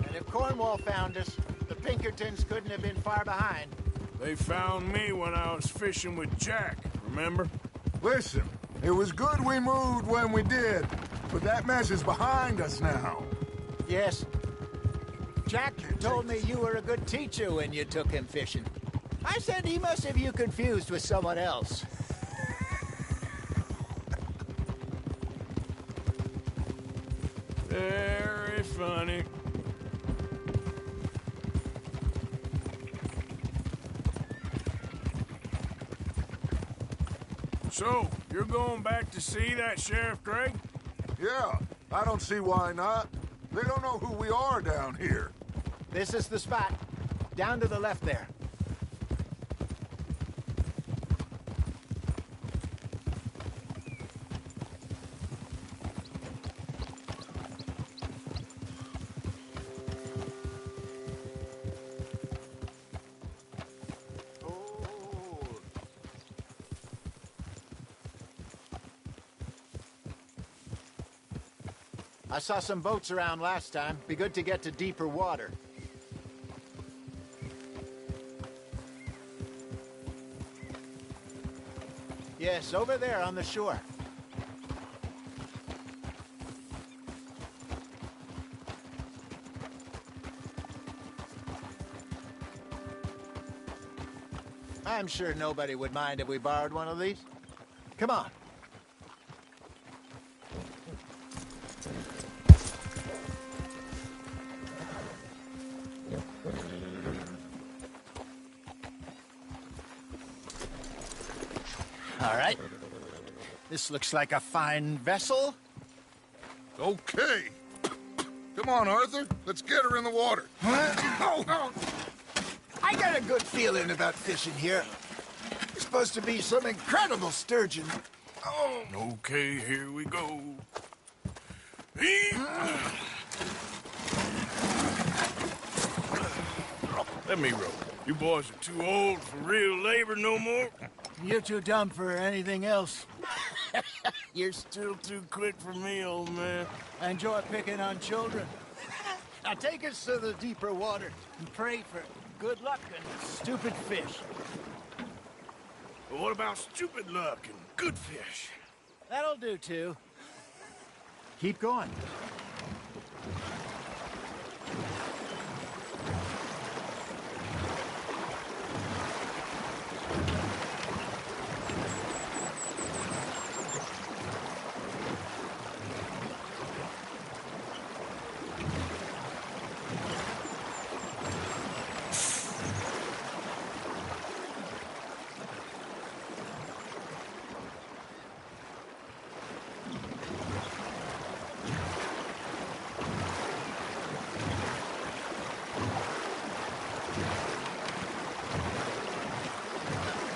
And if Cornwall found us, the Pinkertons couldn't have been far behind. They found me when I was fishing with Jack, remember? Listen, it was good we moved when we did, but that mess is behind us now. Yes. Jack told me you were a good teacher when you took him fishing. I said he must have you confused with someone else. Very funny. So, you're going back to see that Sheriff Craig? Yeah, I don't see why not. They don't know who we are down here. This is the spot. Down to the left there. I saw some boats around last time. Be good to get to deeper water. Yes, over there on the shore. I'm sure nobody would mind if we borrowed one of these. Come on. All right. This looks like a fine vessel. Okay. Come on, Arthur. Let's get her in the water. Oh. I got a good feeling about fishing here. It's supposed to be some incredible sturgeon. Oh. Okay, here we go. Let me row. You boys are too old for real labor no more. You're too dumb for anything else. You're still too quick for me, old man. I enjoy picking on children. Now take us to the deeper water and pray for good luck and stupid fish. But what about stupid luck and good fish? That'll do, too. Keep going.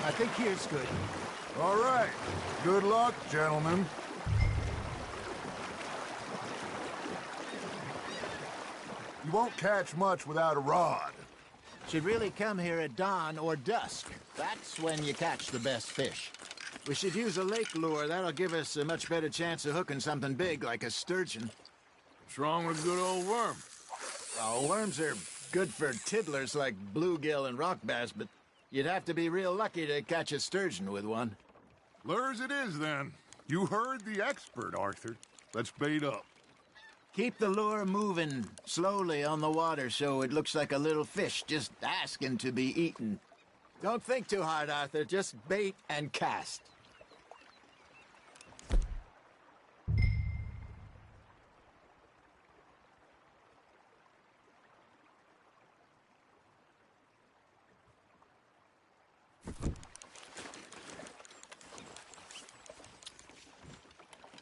I think here's good. All right. Good luck, gentlemen. You won't catch much without a rod. Should really come here at dawn or dusk. That's when you catch the best fish. We should use a lake lure. That'll give us a much better chance of hooking something big like a sturgeon. What's wrong with a good old worm? Oh, worms are good for tiddlers like bluegill and rock bass, but you'd have to be real lucky to catch a sturgeon with one. Lures it is, then. You heard the expert, Arthur. Let's bait up. Keep the lure moving slowly on the water so it looks like a little fish just asking to be eaten. Don't think too hard, Arthur. Just bait and cast.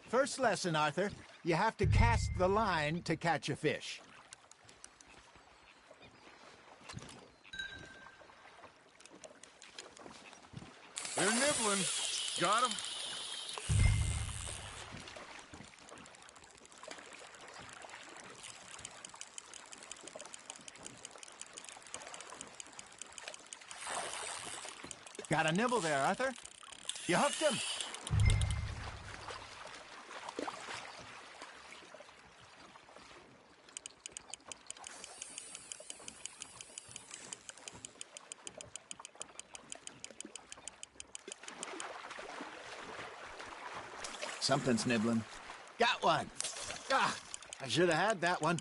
First lesson, Arthur. You have to cast the line to catch a fish. They're nibbling. Got 'em. Got a nibble there, Arthur. You hooked him. Something's nibbling. Got one. Ah, I should have had that one.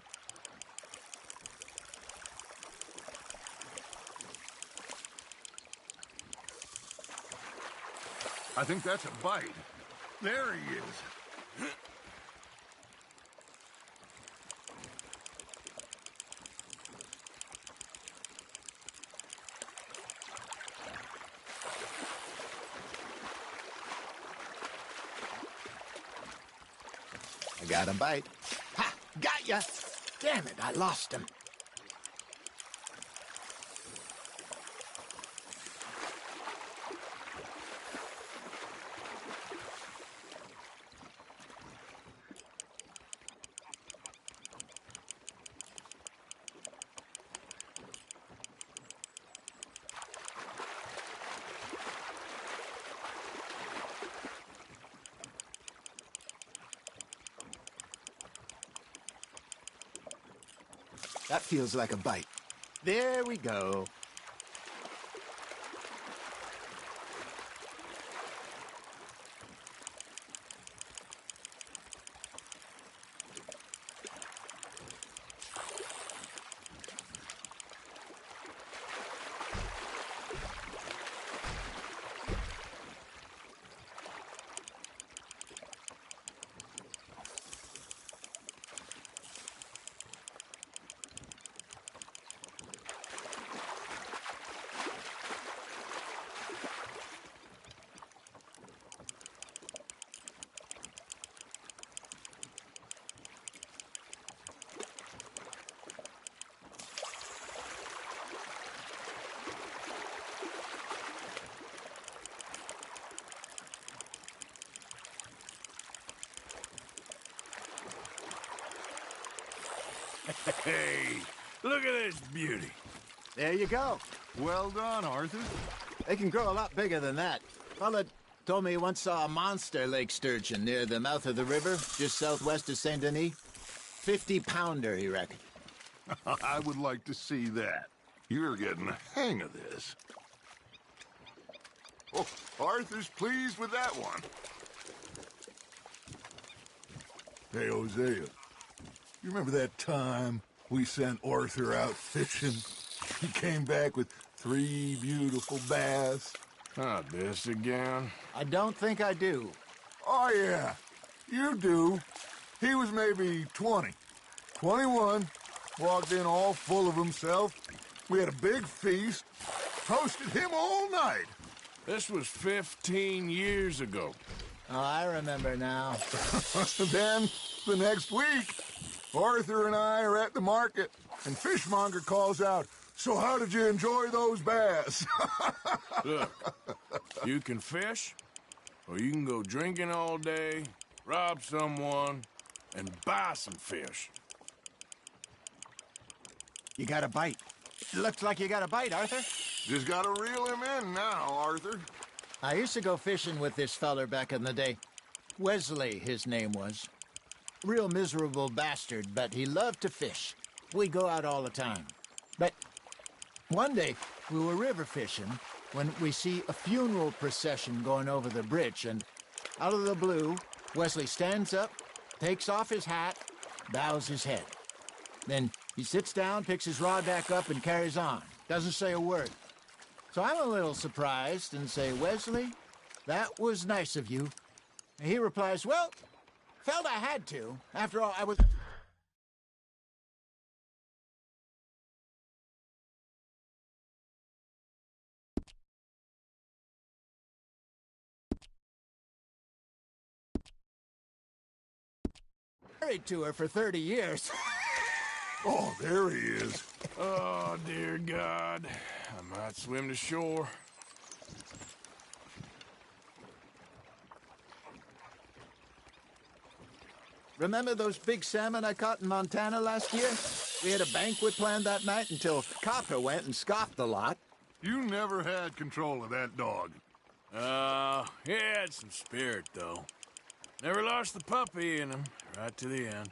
I think that's a bite. There he is. I got a bite. Ha! Got ya! Damn it, I lost him. That feels like a bite. There we go. Hey, look at this beauty. There you go. Well done, Arthur. They can grow a lot bigger than that. Fella told me he once saw a monster lake sturgeon near the mouth of the river, just southwest of Saint Denis. 50-pounder, he reckoned. I would like to see that. You're getting the hang of this. Oh, Arthur's pleased with that one. Hey, Hosea. You remember that time we sent Arthur out fishing? He came back with 3 beautiful bass. Not this again. I don't think I do. Oh, yeah. You do. He was maybe 20. 21. Walked in all full of himself. We had a big feast. Toasted him all night. This was 15 years ago. Oh, I remember now. Then, the next week, Arthur and I are at the market, and Fishmonger calls out, "So how did you enjoy those bass?" Look, you can fish, or you can go drinking all day, rob someone, and buy some fish. You got a bite. Looks like you got a bite, Arthur. Just gotta reel him in now, Arthur. I used to go fishing with this feller back in the day. Wesley, his name was. Real miserable bastard, but he loved to fish. We'd go out all the time. But one day, we were river fishing when we see a funeral procession going over the bridge, and out of the blue, Wesley stands up, takes off his hat, bows his head. Then he sits down, picks his rod back up, and carries on. Doesn't say a word. So I'm a little surprised and say, "Wesley, that was nice of you." And he replies, "Well, felt I had to. After all, I was..." married to her for 30 years. Oh, there he is. Oh, dear God. I might swim to shore. Remember those big salmon I caught in Montana last year? We had a banquet planned that night until Copper went and scoffed the lot. You never had control of that dog. He had some spirit, though. Never lost the puppy in him, right to the end.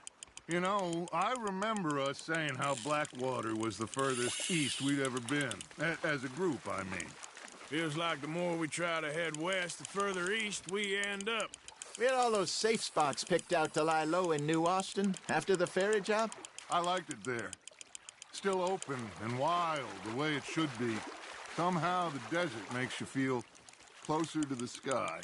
You know, I remember us saying how Blackwater was the furthest east we'd ever been. As a group, I mean. Feels like the more we try to head west, the further east we end up. We had all those safe spots picked out to lie low in New Austin after the ferry job. I liked it there. Still open and wild, the way it should be. Somehow the desert makes you feel closer to the sky.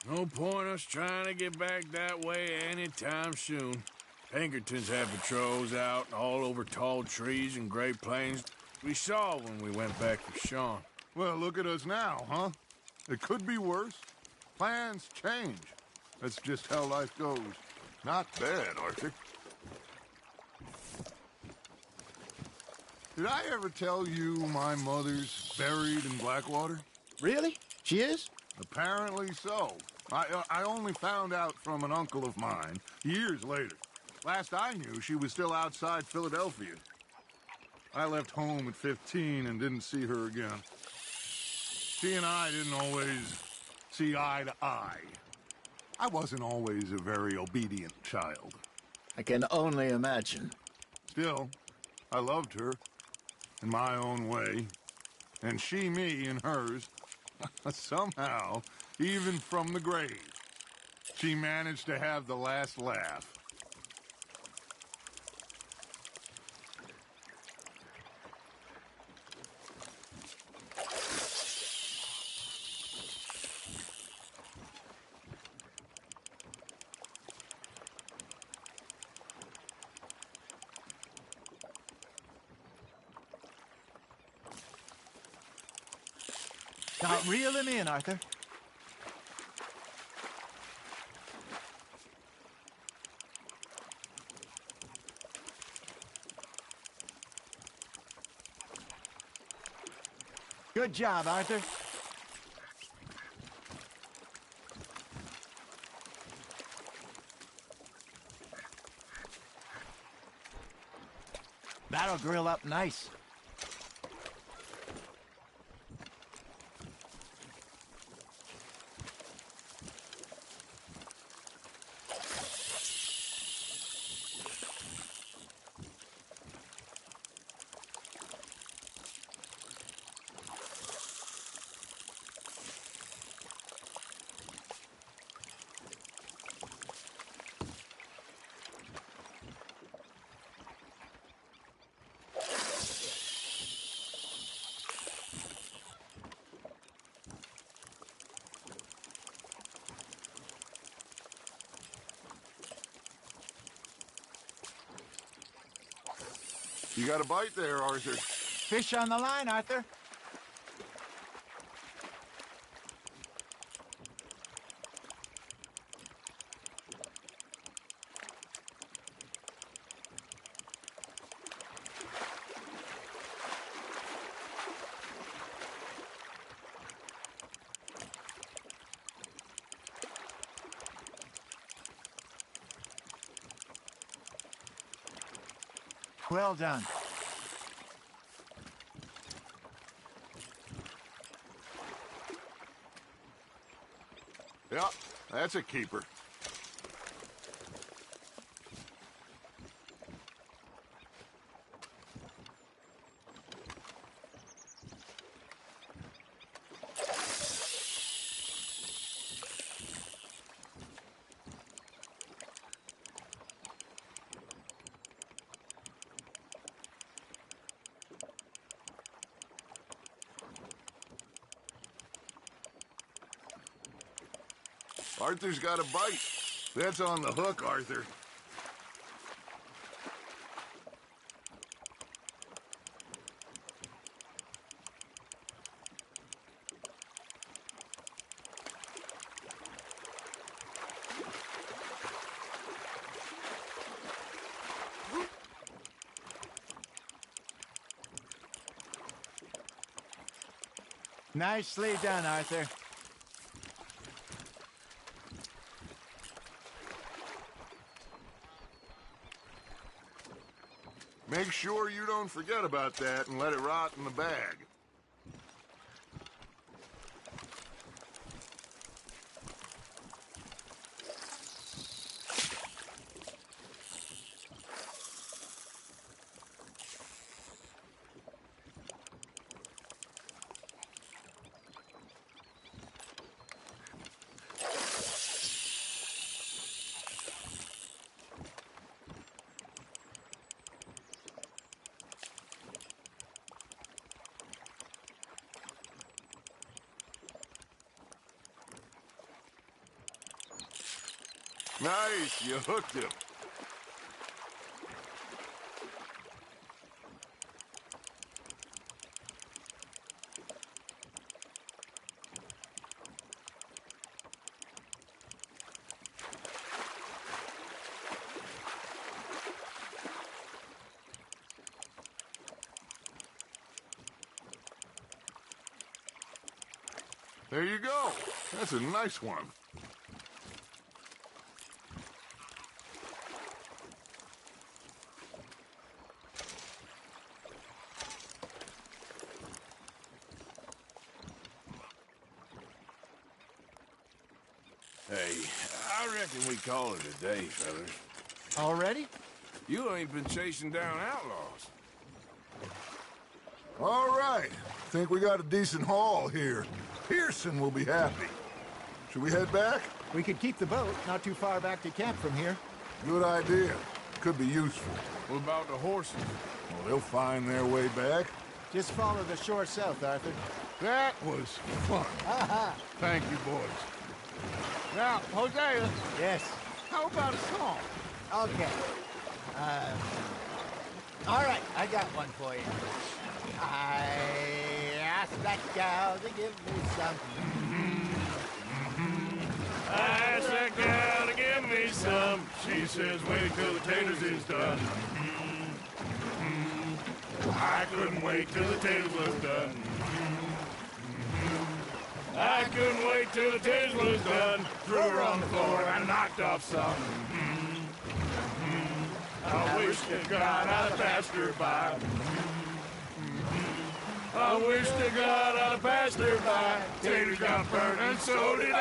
No point us trying to get back that way anytime soon. Pinkertons had patrols out all over tall trees and Great Plains. We saw when we went back to Sean. Well, look at us now, huh? It could be worse. Plans change. That's just how life goes. Not bad, Arthur. Did I ever tell you my mother's buried in Blackwater? Really? She is? Apparently so. I only found out from an uncle of mine years later. Last I knew, she was still outside Philadelphia. I left home at 15 and didn't see her again. She and I didn't always see eye to eye. I wasn't always a very obedient child. I can only imagine. Still, I loved her in my own way, and she me in hers. Somehow, even from the grave, she managed to have the last laugh. Now, reel him in, Arthur. Good job, Arthur. That'll grill up nice. You got a bite there, Arthur. Fish on the line, Arthur. Well done. Yeah, that's a keeper. Arthur's got a bite. That's on the hook, Arthur. Nicely done, Arthur. Make sure you don't forget about that and let it rot in the bag. Nice, you hooked him. There you go. That's a nice one. Hey, I reckon we call it a day, fellas. Already? You ain't been chasing down outlaws. All right. Think we got a decent haul here. Pearson will be happy. Should we head back? We could keep the boat not too far back to camp from here. Good idea. Could be useful. What about the horses? Well, they'll find their way back. Just follow the shore south, Arthur. That was fun. Aha! Thank you, boys. Now, Hosea. Yes. How about a song? Okay. All right, I got one for you. I asked that gal to give me some. I asked that gal to give me some. She says, wait till the taters is done. I couldn't wait till the taters was done. I couldn't wait till the taters was done. Threw her on the floor and knocked off some. I wish to God I'd passed her by. I wish to God I'd passed her by. Taters got burnt and so did I.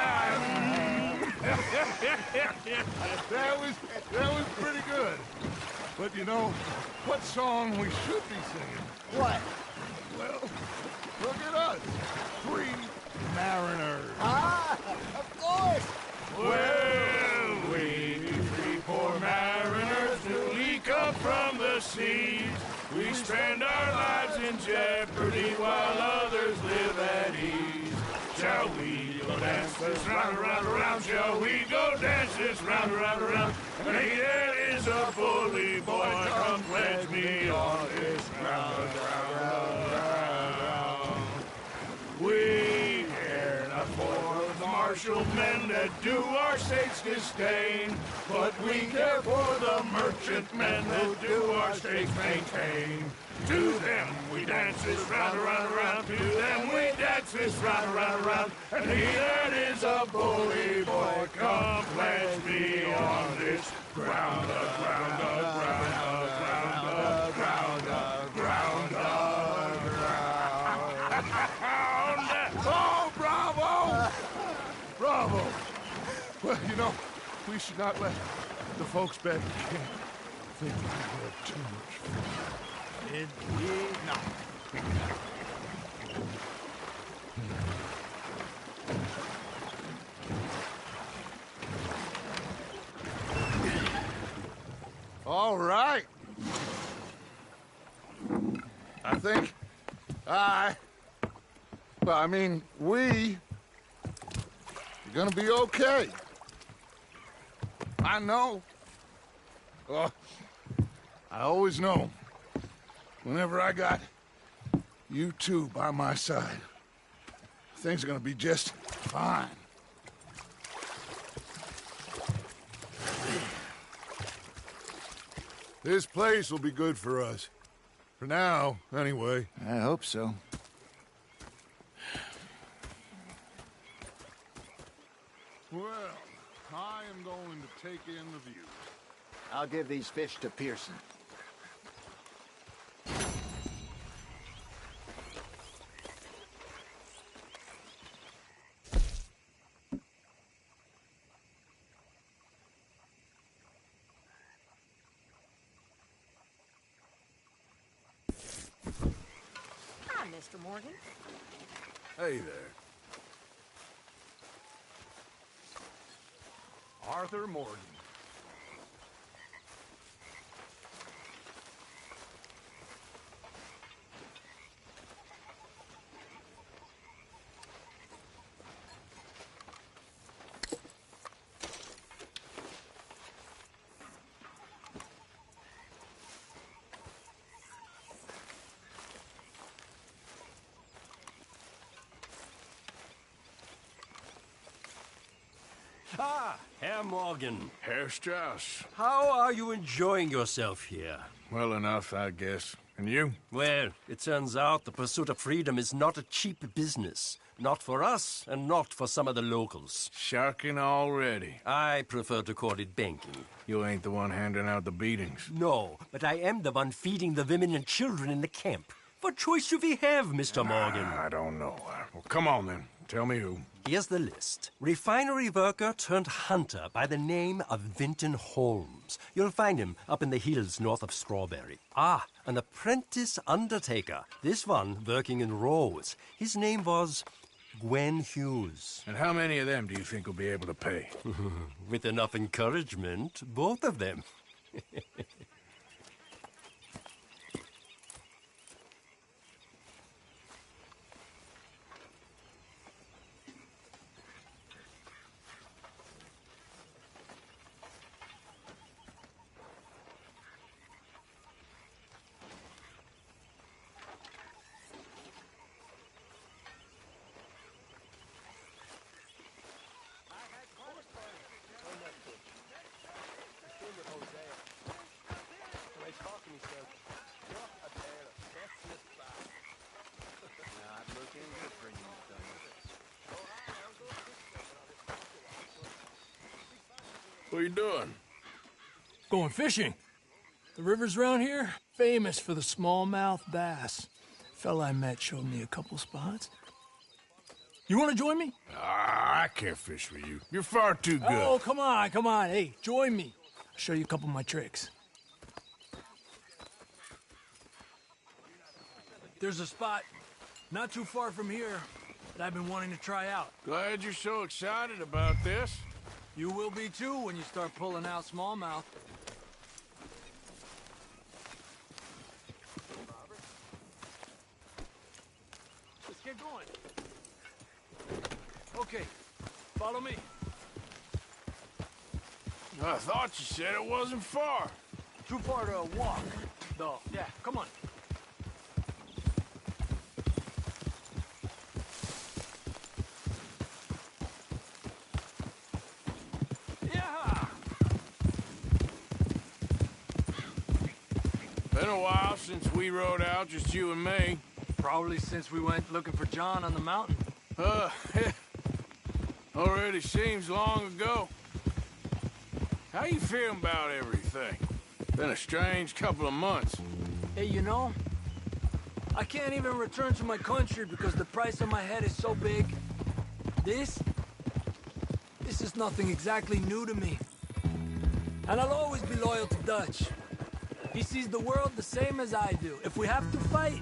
That was pretty good. But you know, what song we should be singing? What? Well, look at us. 3 mariners. Ah, of course. Well, we 3 poor mariners newly come from the seas. We spend our lives in jeopardy while others live at ease. Shall we go dance this round, around, around? Shall we go dance this round, around, around? Hey, there is a bully boy, come pledge me on this round, round, round. We care not for the martial men that do our state's disdain, but we care for the merchant men that do our state's maintain. To them we dance this round, around, around. To them we dance this round, around, around. And he that is a bully boy, come pledge me on this ground, ground, ground, ground, ground, ground, ground, ground. Oh, bravo! Bravo! Well, you know, we should not let the folks back in camp think we have too much fun. Indeed not. All right. I think we are gonna be okay. I know. I always know. Whenever I got you two by my side, things are gonna be just fine. This place will be good for us. For now, anyway. I hope so. Well, I am going to take in the view. I'll give these fish to Pearson. Hi, Mr. Morgan. Hey there. Arthur Morgan. Ah, Herr Morgan. Herr Strauss. How are you enjoying yourself here? Well enough, I guess. And you? Well, it turns out the pursuit of freedom is not a cheap business. Not for us, and not for some of the locals. Sharking already. I prefer to call it banking. You ain't the one handing out the beatings. No, but I am the one feeding the women and children in the camp. What choice do we have, Mr. Morgan? I don't know. Well, come on, then. Tell me who. Here's the list. Refinery worker turned hunter by the name of Vinton Holmes. You'll find him up in the hills north of Strawberry. Ah, an apprentice undertaker. This one working in Rose. His name was Gwen Hughes. And how many of them do you think will be able to pay? With enough encouragement, both of them. What are you doing? Going fishing. The rivers around here, famous for the smallmouth bass. Fella I met showed me a couple spots. You want to join me? I can't fish with you. You're far too good. Oh, come on, come on. Hey, join me. I'll show you a couple of my tricks. There's a spot not too far from here that I've been wanting to try out. Glad you're so excited about this. You will be too when you start pulling out smallmouth. Let's get going. Okay, follow me. I thought you said it wasn't far. Too far to walk, though. Yeah, come on. Been a while since we rode out, just you and me. Probably since we went looking for John on the mountain. Already seems long ago. How you feeling about everything? Been a strange couple of months. Hey, you know, I can't even return to my country because the price on my head is so big. This is nothing exactly new to me. And I'll always be loyal to Dutch. He sees the world the same as I do. If we have to fight,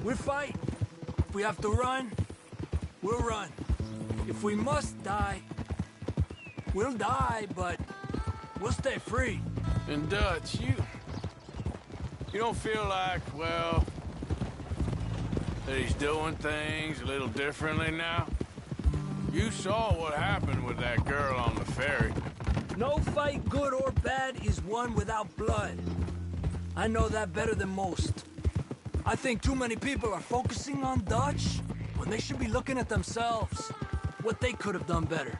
we'll fight. If we have to run, we'll run. If we must die, we'll die, but we'll stay free. And Dutch, you don't feel like, well, that he's doing things a little differently now? You saw what happened with that girl on the ferry. No fight, good or bad, is won without blood. I know that better than most. I think too many people are focusing on Dutch when they should be looking at themselves. What they could have done better.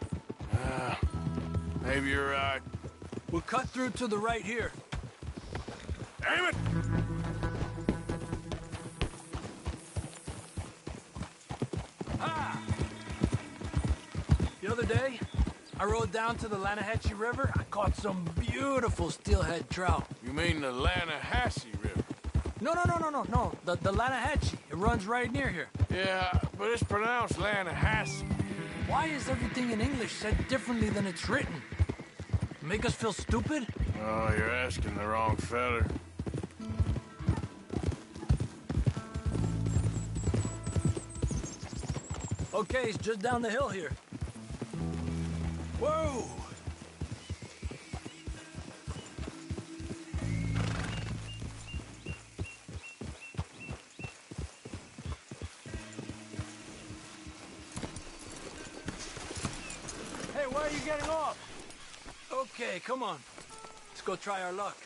Maybe you're right. We'll cut through to the right here. Damn it! Ah! The other day, I rode down to the Lanahatchee River. I caught some beautiful steelhead trout. You mean the Lanahatchee River? No. The Lanahatchee. It runs right near here. Yeah, but it's pronounced Lanahatchee. Why is everything in English said differently than it's written? Make us feel stupid? Oh, you're asking the wrong feller. Okay, it's just down the hill here. Whoa! Hey, why are you getting off? Okay, come on. Let's go try our luck.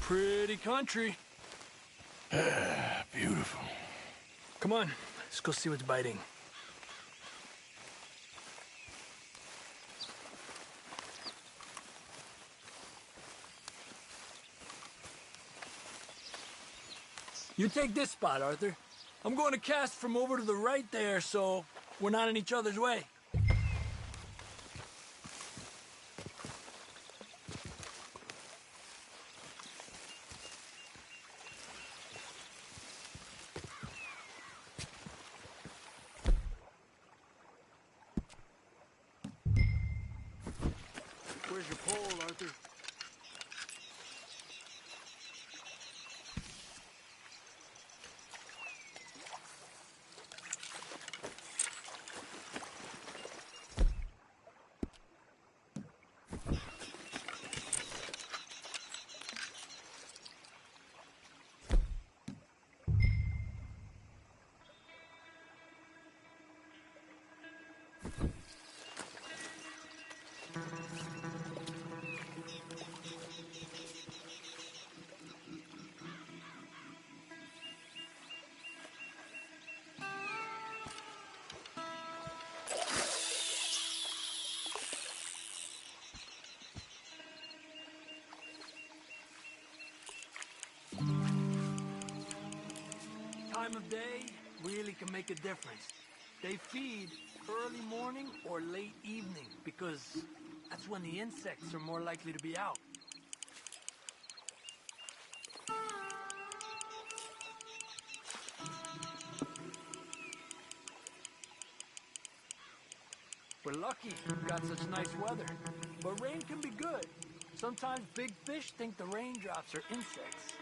Pretty country. Beautiful. Come on, let's go see what's biting. You take this spot, Arthur. I'm going to cast from over to the right there, so we're not in each other's way. Where's your pole, Arthur? Time of day really can make a difference. They feed early morning or late evening because that's when the insects are more likely to be out. We're lucky we've got such nice weather, but rain can be good. Sometimes big fish think the raindrops are insects.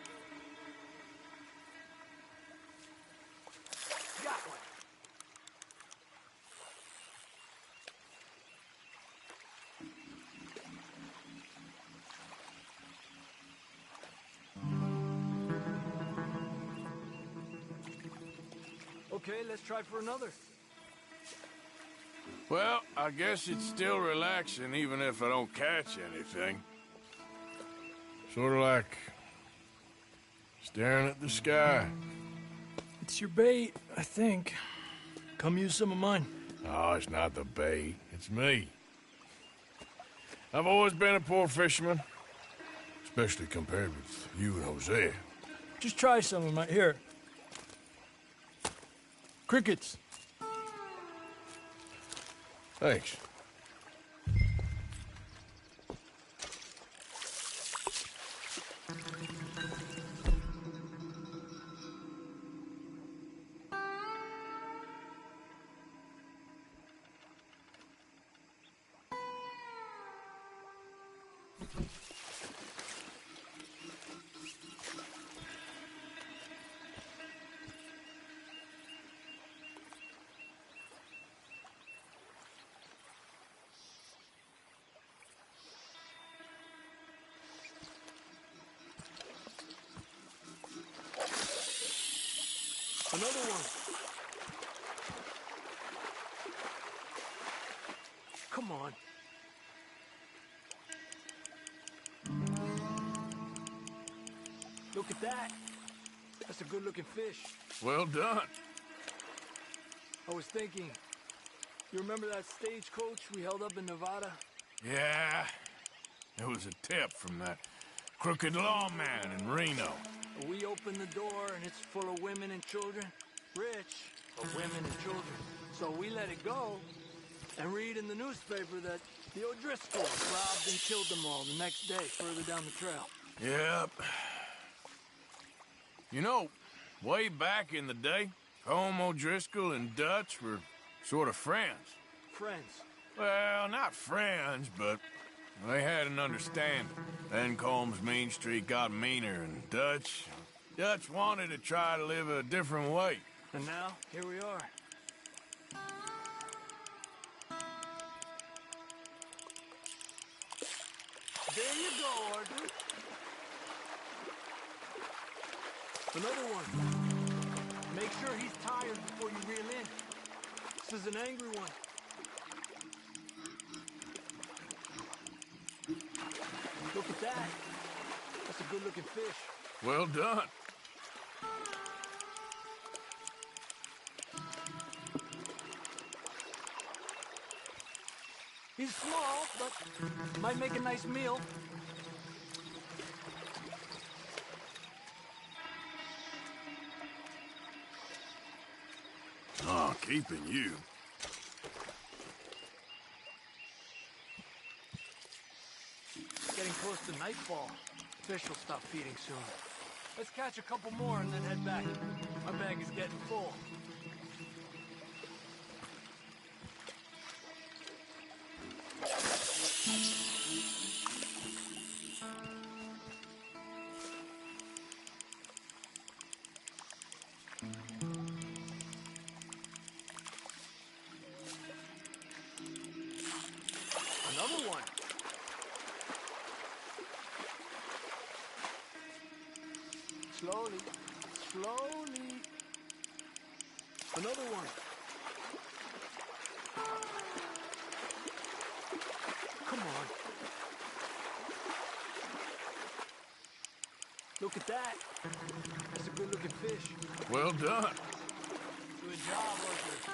Got one. Okay, let's try for another. Well, I guess it's still relaxing even if I don't catch anything. Sort of like staring at the sky. It's your bait, I think. Come use some of mine. Oh, it's not the bait. It's me. I've always been a poor fisherman. Especially compared with you and Hosea. Just try some of mine. Here. Crickets. Thanks. Another one. Come on. Look at that. That's a good-looking fish. Well done. I was thinking, you remember that stagecoach we held up in Nevada? Yeah. It was a tip from that crooked lawman in Reno. We opened the door and it's full of women and children. Rich, but women and children. So we let it go and read in the newspaper that the O'Driscolls robbed and killed them all the next day further down the trail. Yep. You know, way back in the day, Colm O'Driscoll and Dutch were sort of friends. Friends? Well, not friends, but they had an understanding. Then Colm's mean streak got meaner, and Dutch wanted to try to live a different way. And now, here we are. There you go, Arthur. Another one. Make sure he's tired before you reel in. This is an angry one. Look at that. A That's a good-looking fish. Well done. He's small, but might make a nice meal. Oh, keeping you. Getting close to nightfall. Fish will stop feeding soon. Let's catch a couple more and then head back. My bag is getting full. Another one. Slowly, slowly. Another one. Come on. Look at that. That's a good-looking fish. Well done. Good job, Arthur.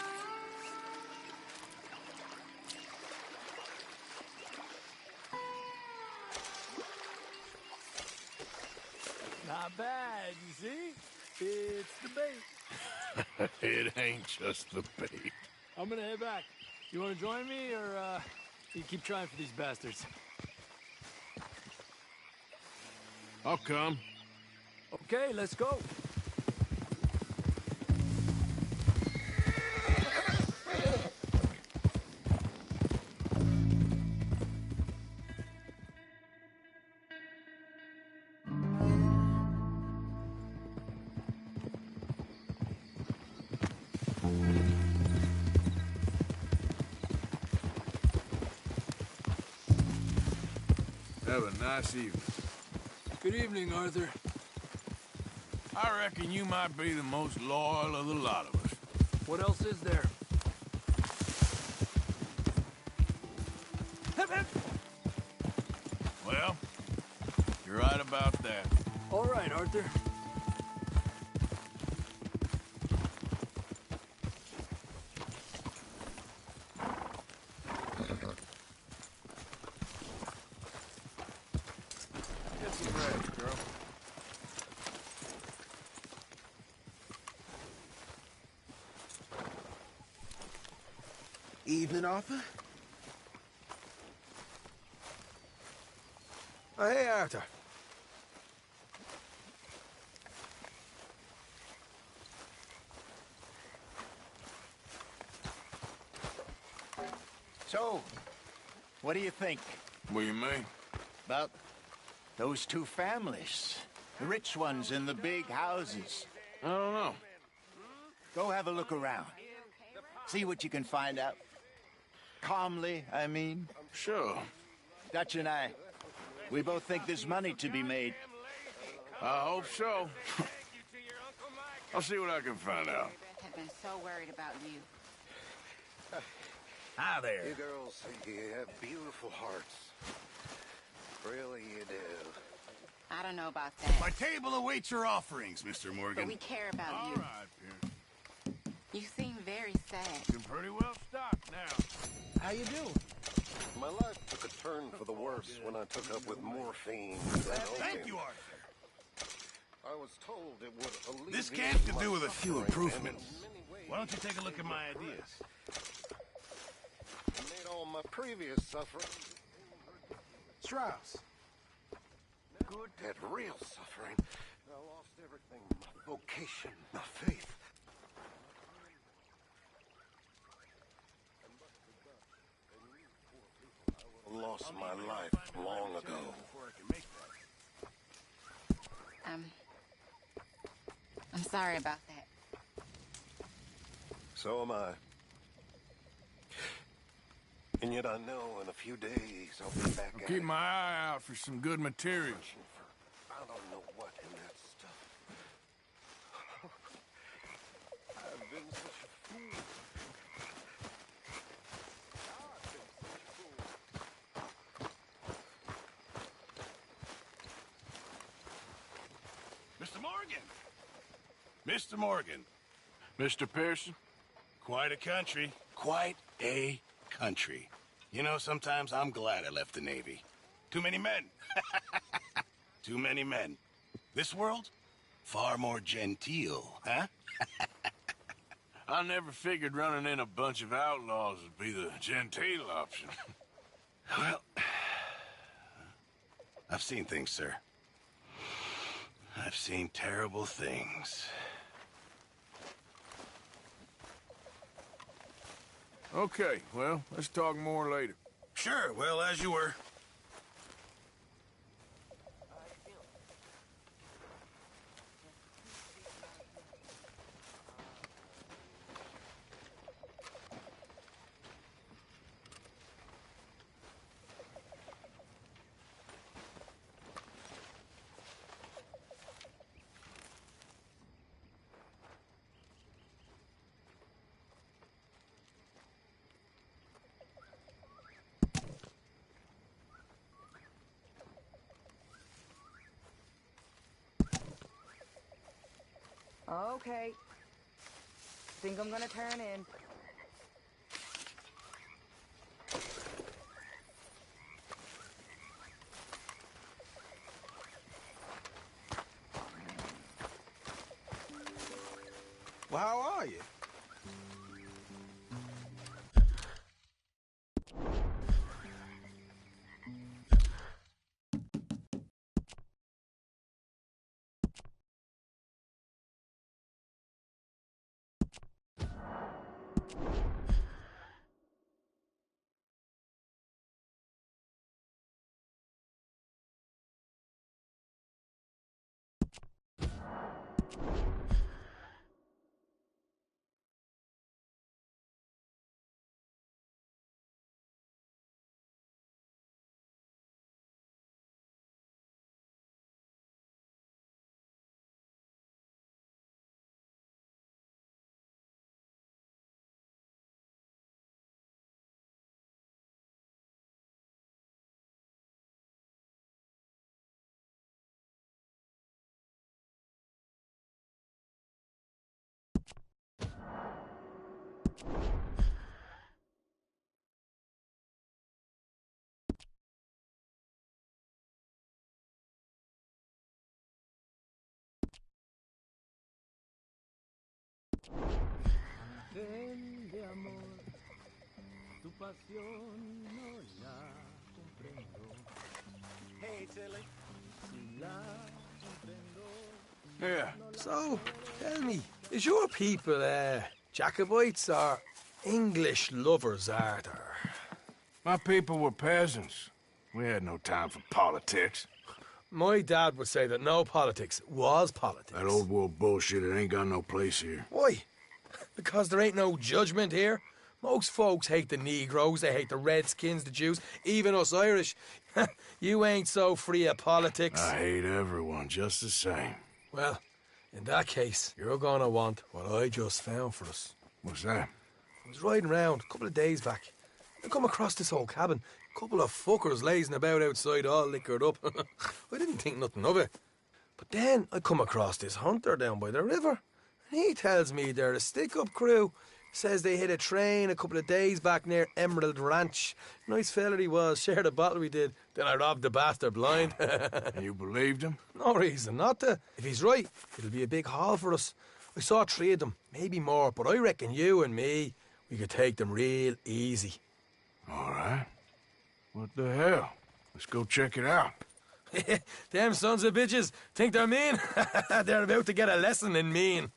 Not bad, you see? It's the bait. It ain't just the bait. I'm gonna head back. You wanna join me, or, you keep trying for these bastards? I'll come. Okay, let's go. Have a nice evening. Good evening, Arthur. I reckon you might be the most loyal of the lot of us. What else is there? Well, you're right about that. All right, Arthur. Get some rest, girl. Evening, Arthur. Oh, hey, Arthur. So, what do you think? What do you mean? About those two families. The rich ones in the big houses. I don't know. Go have a look around. See what you can find out. Calmly, I mean. Sure. Dutch and I, we both think there's money to be made. I hope so. I'll see what I can find out. Have been so worried about you. Hi there. You girls, you have beautiful hearts. Really, you do. I don't know about that. My table awaits your offerings, Mr. Morgan. But we care about All you. right, Pierce. You seem very sad. Been pretty well stocked now. How you doing? My life took a turn for the worse when I took up with morphine. Thank you, Arthur. I was told it would alleviate This camp could my do with a few suffering, improvements. and in many ways, Why don't you take a look at my ideas? it made all my previous suffering Strauss. good at real suffering. I lost everything, my vocation, my faith. I lost my life long ago. I'm sorry about that. So am I. And yet I know in a few days I'll be back I'll at keep it. my eye out for some good material. I don't know what in that stuff. I've been such a fool. I've been such a fool. Morgan! Mr. Morgan. Mr. Pearson? Quite a country. Quite a country. You know, sometimes I'm glad I left the Navy. Too many men. Too many men. This world? Far more genteel, huh? I never figured running in a bunch of outlaws would be the genteel option. Well, I've seen things, sir. I've seen terrible things. Okay, well, let's talk more later. Sure, well, as you were. Okay. Think I'm gonna turn in. Well, how are you? De amor, tu pasión no la comprendo. Hey, Tilly. Si la comprendo. Yeah. So, tell me, is your people, Jacobites or English lovers, Arthur? My people were peasants. We had no time for politics. My dad would say that no politics was politics. That old world bullshit, it ain't got no place here. Why? Because there ain't no judgment here. Most folks hate the Negroes, they hate the Redskins, the Jews, even us Irish. You ain't so free of politics. I hate everyone just the same. Well, in that case, you're gonna want what I just found for us. What's that? I was riding round a couple of days back. I come across this old cabin. A couple of fuckers lazing about outside all liquored up. I didn't think nothing of it. But then I come across this hunter down by the river. And he tells me they're a stick-up crew. Says they hit a train a couple of days back near Emerald Ranch. Nice fella he was, shared a bottle we did. Then I robbed the bastard blind. And you believed him? No reason not to. If he's right, it'll be a big haul for us. I saw 3 of them, maybe more, but I reckon you and me, we could take them real easy. All right. What the hell? Let's go check it out. Them sons of bitches think they're mean. They're about to get a lesson in mean.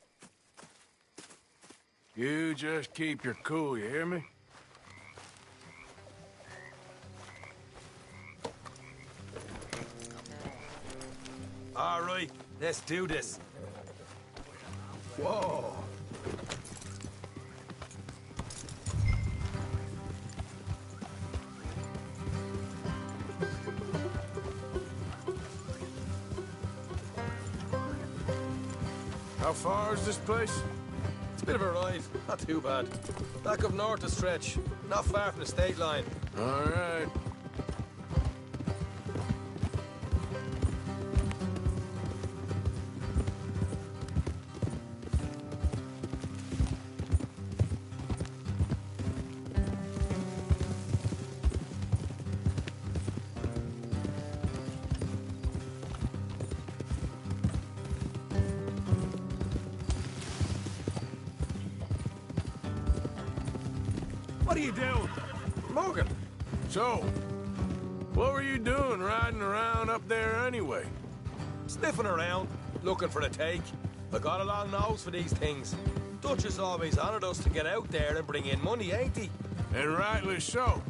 You just keep your cool, you hear me? All right, let's do this. Whoa. How far is this place? It's a bit of a ride, not too bad. Back up north a stretch, not far from the state line. All right. What are you doing? Morgan. So, what were you doing riding around up there anyway? Sniffing around, looking for a take. I got a long nose for these things. Dutch has always honoured us to get out there and bring in money, ain't he? And rightly so.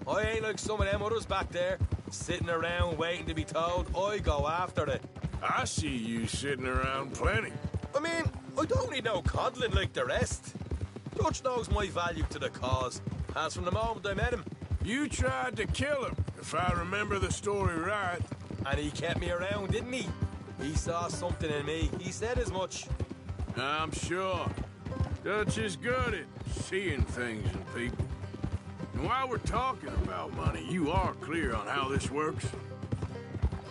I ain't like some of them others back there, sitting around waiting to be told I go after it. I see you sitting around plenty. I mean, I don't need no coddling like the rest. Dutch knows my value to the cause, as from the moment I met him. You tried to kill him, if I remember the story right. And he kept me around, didn't he? He saw something in me. He said as much. I'm sure. Dutch is good at seeing things in people. And while we're talking about money, you are clear on how this works?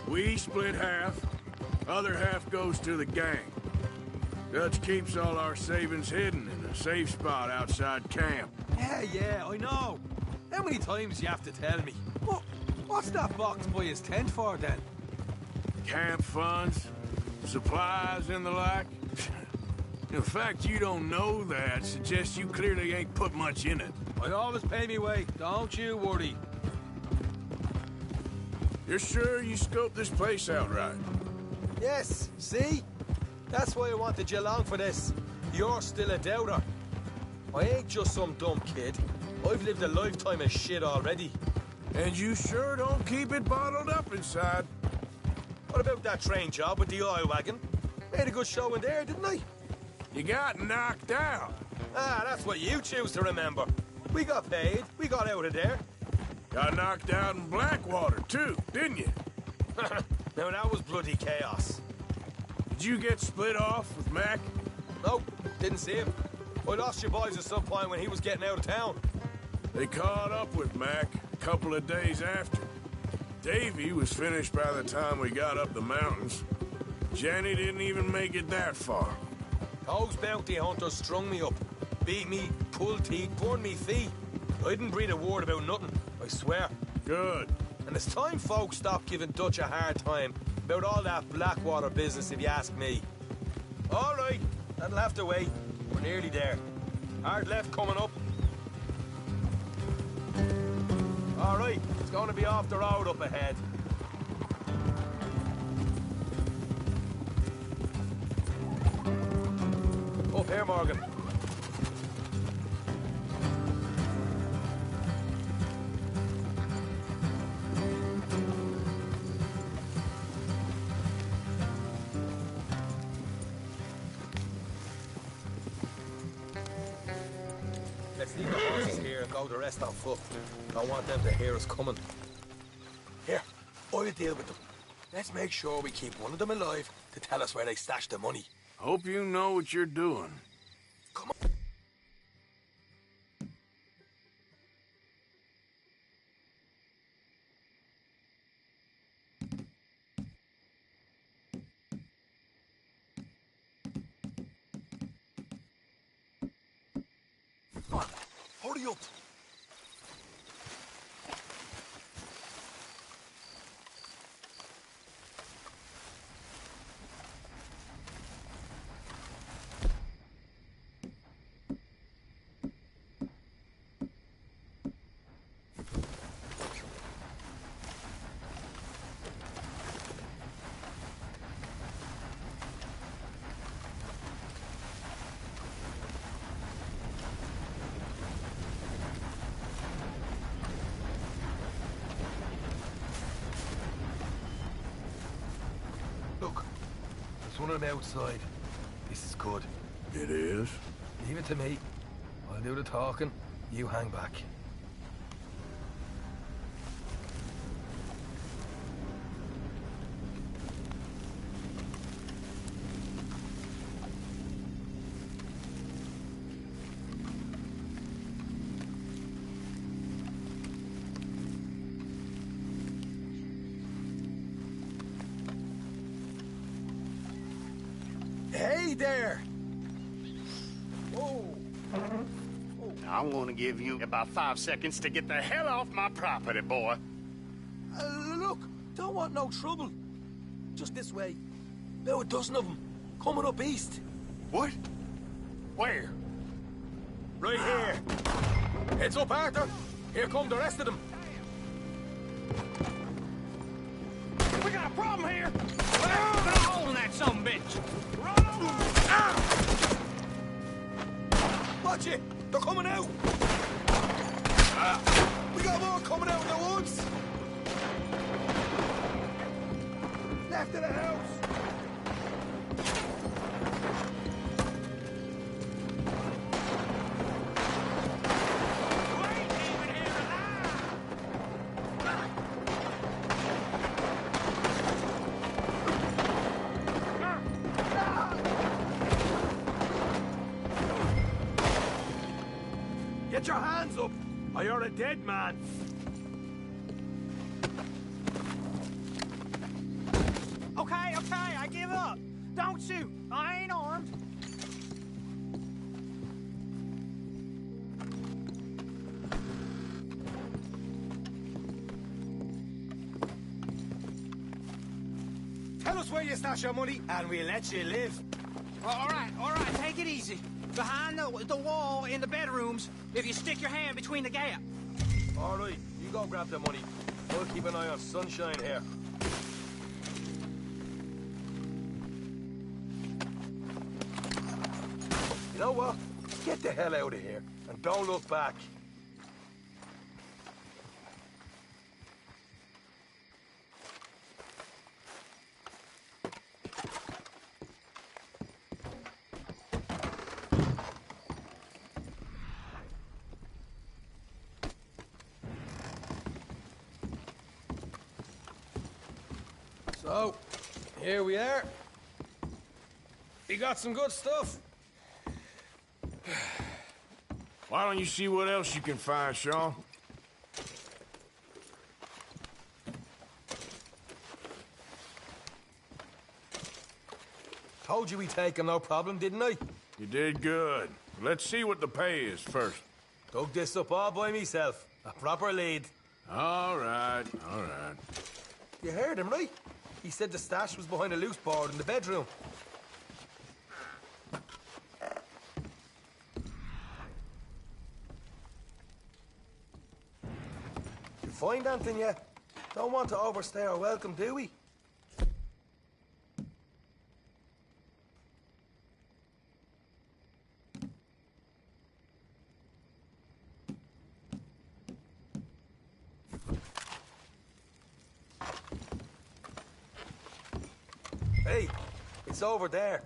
We split half, other half goes to the gang. Dutch keeps all our savings hidden in a safe spot outside camp. Yeah, I know. How many times you have to tell me? What's that box by his tent for, then? Camp funds, supplies, and the like. The fact you don't know that suggests you clearly ain't put much in it. I always pay me way, don't you worry. You're sure you scoped this place out right? Yes, see? That's why I wanted you along for this. You're still a doubter. I ain't just some dumb kid. I've lived a lifetime of shit already. And you sure don't keep it bottled up inside. What about that train job with the oil wagon? Made a good show in there, didn't I? You got knocked out. Ah, that's what you choose to remember. We got paid. We got out of there. Got knocked out in Blackwater, too, didn't you? Now, that was bloody chaos. Did you get split off with Mac? Nope, didn't see him. I lost your boys at some point when he was getting out of town. They caught up with Mac a couple of days after. Davy was finished by the time we got up the mountains. Jenny didn't even make it that far. Those bounty hunters strung me up. Beat me, pulled teeth, burned me feet. I didn't breathe a word about nothing, I swear. Good. And it's time folks stopped giving Dutch a hard time about all that Blackwater business, if you ask me. All right, that'll have to wait. We're nearly there. Hard left coming up. All right, it's going to be off the road up ahead. Up here, Morgan. Let's leave the horses here and go the rest on foot. Don't want them to hear us coming. Here, I'll deal with them. Let's make sure we keep one of them alive to tell us where they stashed the money. Hope you know what you're doing. Come on. Come on, hurry up. Look, there's one of them outside. This is good. It is? Leave it to me. I'll do the talking. You hang back. Hey there! Whoa! I'm gonna give you about 5 seconds to get the hell off my property, boy. Look, don't want no trouble. Just this way. About a dozen of them. Coming up east. What? Where? Right here. Heads up, Arthur. Here come the rest of them. We got a problem here! Put a hole in that sumbitch! Run over! Watch it! They're coming out! We got more coming out in the woods! Left of the house! Get your hands up, or you're a dead man. Okay, I give up. Don't shoot. I ain't armed. Tell us where you stash your money, and we'll let you live. All right, take it easy. Behind the wall in the bedrooms, if you stick your hand between the gap. All right, you go grab the money. We'll keep an eye on Sunshine here. You know what? Get the hell out of here, and don't look back. So, here we are. We got some good stuff. Why don't you see what else you can find, Sean? Told you we'd take him, no problem, didn't I? You did good. Let's see what the pay is first. Dug this up all by myself. A proper lead. All right, all right. You heard him, right? He said the stash was behind a loose board in the bedroom. You find anything yet? Don't want to overstay our welcome, do we? Hey, it's over there.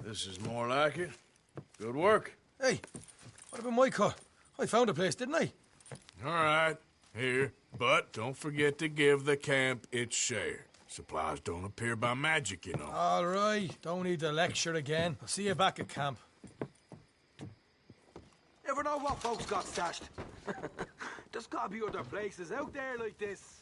This is more like it. Good work. Hey, what about my cut? I found a place, didn't I? All right, here. But don't forget to give the camp its share. Supplies don't appear by magic, you know. All right, don't need to lecture again. I'll see you back at camp. Never know what folks got stashed. There's gotta be other places out there like this.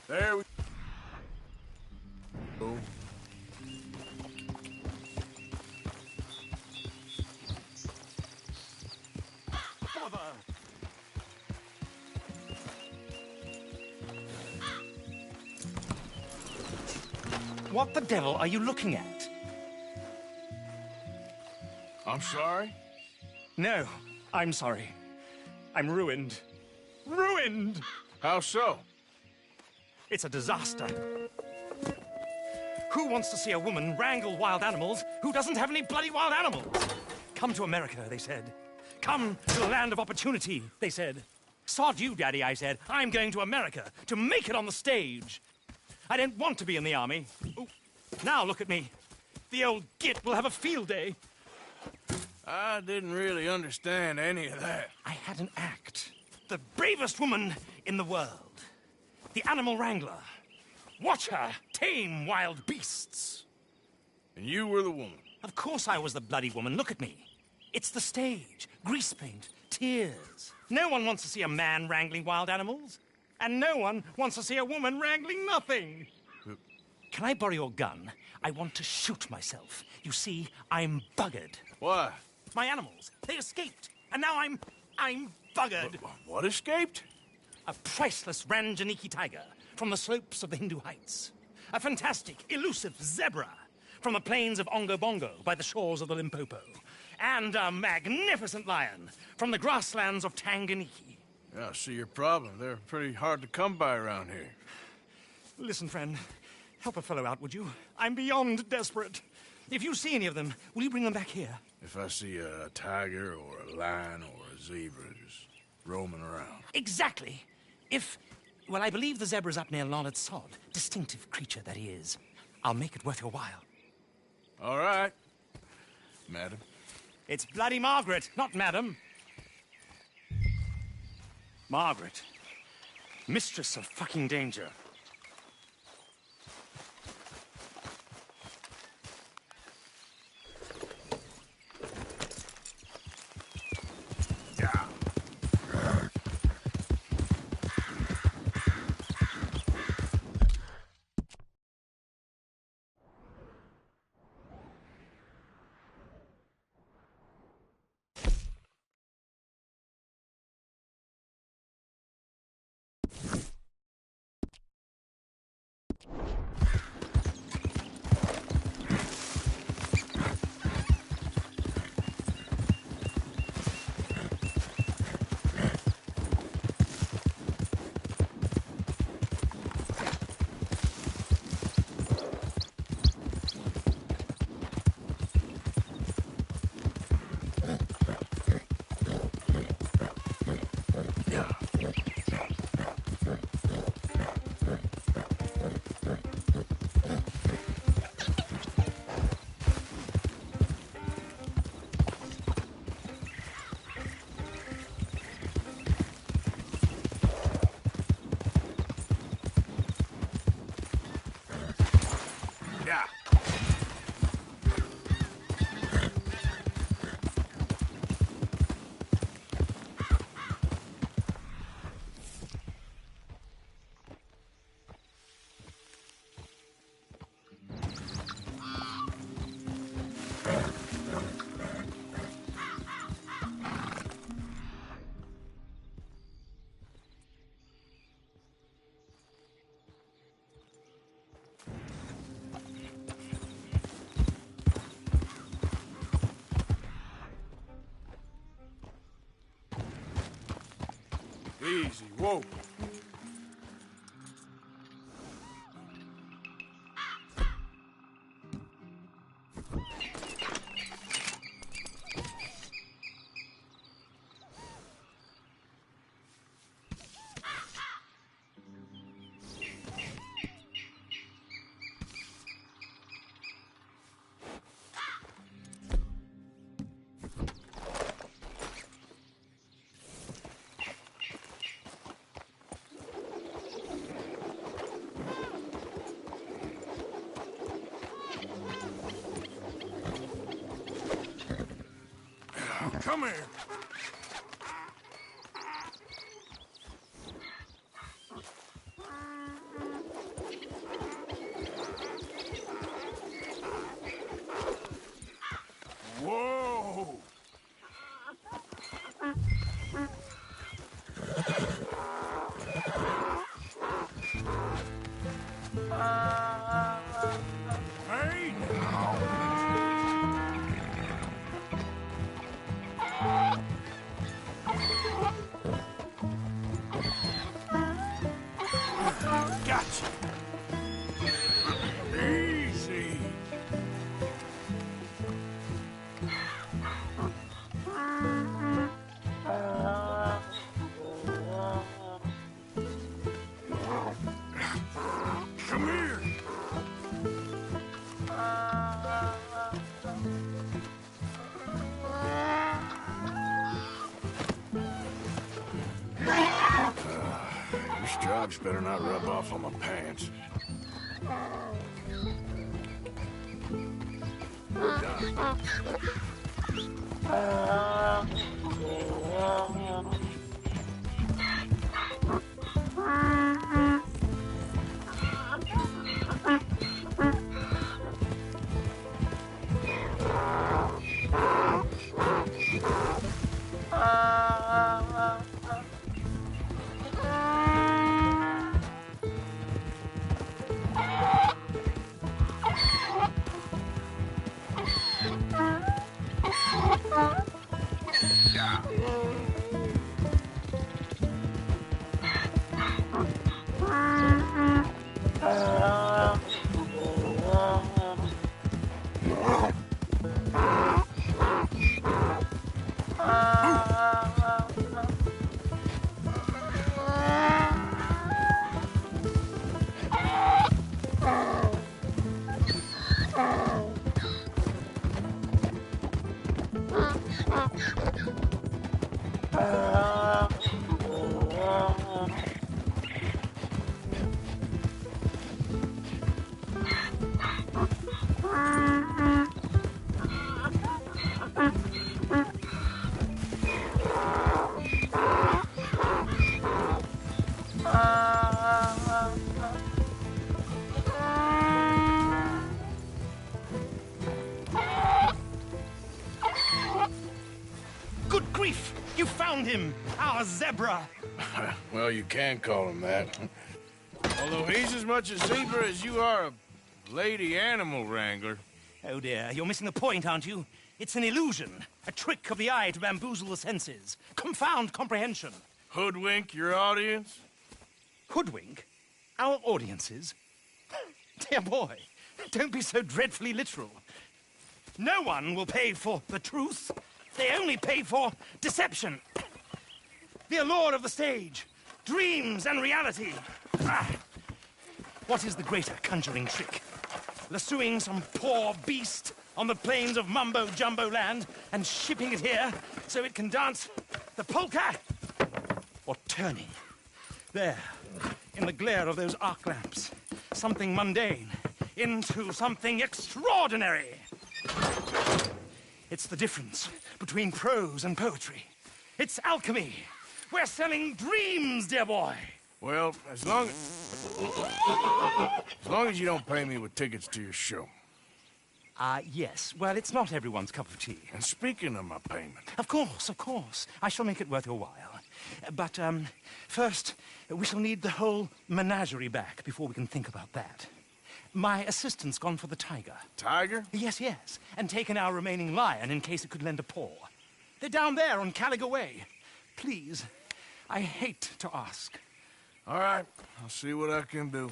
There we go. Bother! What the devil are you looking at? I'm sorry? No, I'm sorry. I'm ruined. Ruined! How so? It's a disaster. Who wants to see a woman wrangle wild animals who doesn't have any bloody wild animals? Come to America, they said. Come to the land of opportunity, they said. Sod you, Daddy, I said. I'm going to America to make it on the stage. I don't want to be in the army. Ooh. Now look at me. The old git will have a field day. I didn't really understand any of that. I had an act. The bravest woman in the world. The animal wrangler. Watch her tame wild beasts. And you were the woman? Of course I was the bloody woman. Look at me. It's the stage. Grease paint. Tears. No one wants to see a man wrangling wild animals. And no one wants to see a woman wrangling nothing. Can I borrow your gun? I want to shoot myself. You see, I'm buggered. Why? My animals. They escaped. And now I'm buggered. What escaped? A priceless Ranjaniki tiger from the slopes of the Hindu Heights. A fantastic, elusive zebra from the plains of Ongo Bongo by the shores of the Limpopo. And a magnificent lion from the grasslands of Tanganiki. Yeah, I see your problem. They're pretty hard to come by around here. Listen, friend. Help a fellow out, would you? I'm beyond desperate. If you see any of them, will you bring them back here? If I see a tiger or a lion or a zebra just roaming around. Exactly. Well, I believe the zebra's up near Lonard Sod. Distinctive creature that he is. I'll make it worth your while. All right, madam. It's bloody Margaret, not madam. Margaret. Mistress of fucking danger. Easy, whoa. Come here. Whoa! Hey, now. Gotcha. Easy. Come here. This job's better not rub off on my pants. Good grief! You found him! Our zebra! Well, you can call him that. Although he's as much a zebra as you are a lady animal wrangler. Oh dear, you're missing the point, aren't you? It's an illusion. A trick of the eye to bamboozle the senses. Confound comprehension. Hoodwink your audience? Hoodwink? Our audiences? Dear boy, don't be so dreadfully literal. No one will pay for the truth. They only pay for deception. The allure of the stage, dreams and reality. What is the greater conjuring trick? Lassoing some poor beast on the plains of mumbo-jumbo land and shipping it here so it can dance the polka? Or turning, there, in the glare of those arc lamps, something mundane into something extraordinary? It's the difference between prose and poetry. It's alchemy. We're selling dreams, dear boy. Well, as long as you don't pay me with tickets to your show. Yes. Well, it's not everyone's cup of tea. And speaking of my payment... Of course. I shall make it worth your while. But, first, we shall need the whole menagerie back before we can think about that. My assistant's gone for the tiger. Tiger? Yes. And taken our remaining lion in case it could lend a paw. They're down there on Caliga Way. Please, I hate to ask. All right, I'll see what I can do.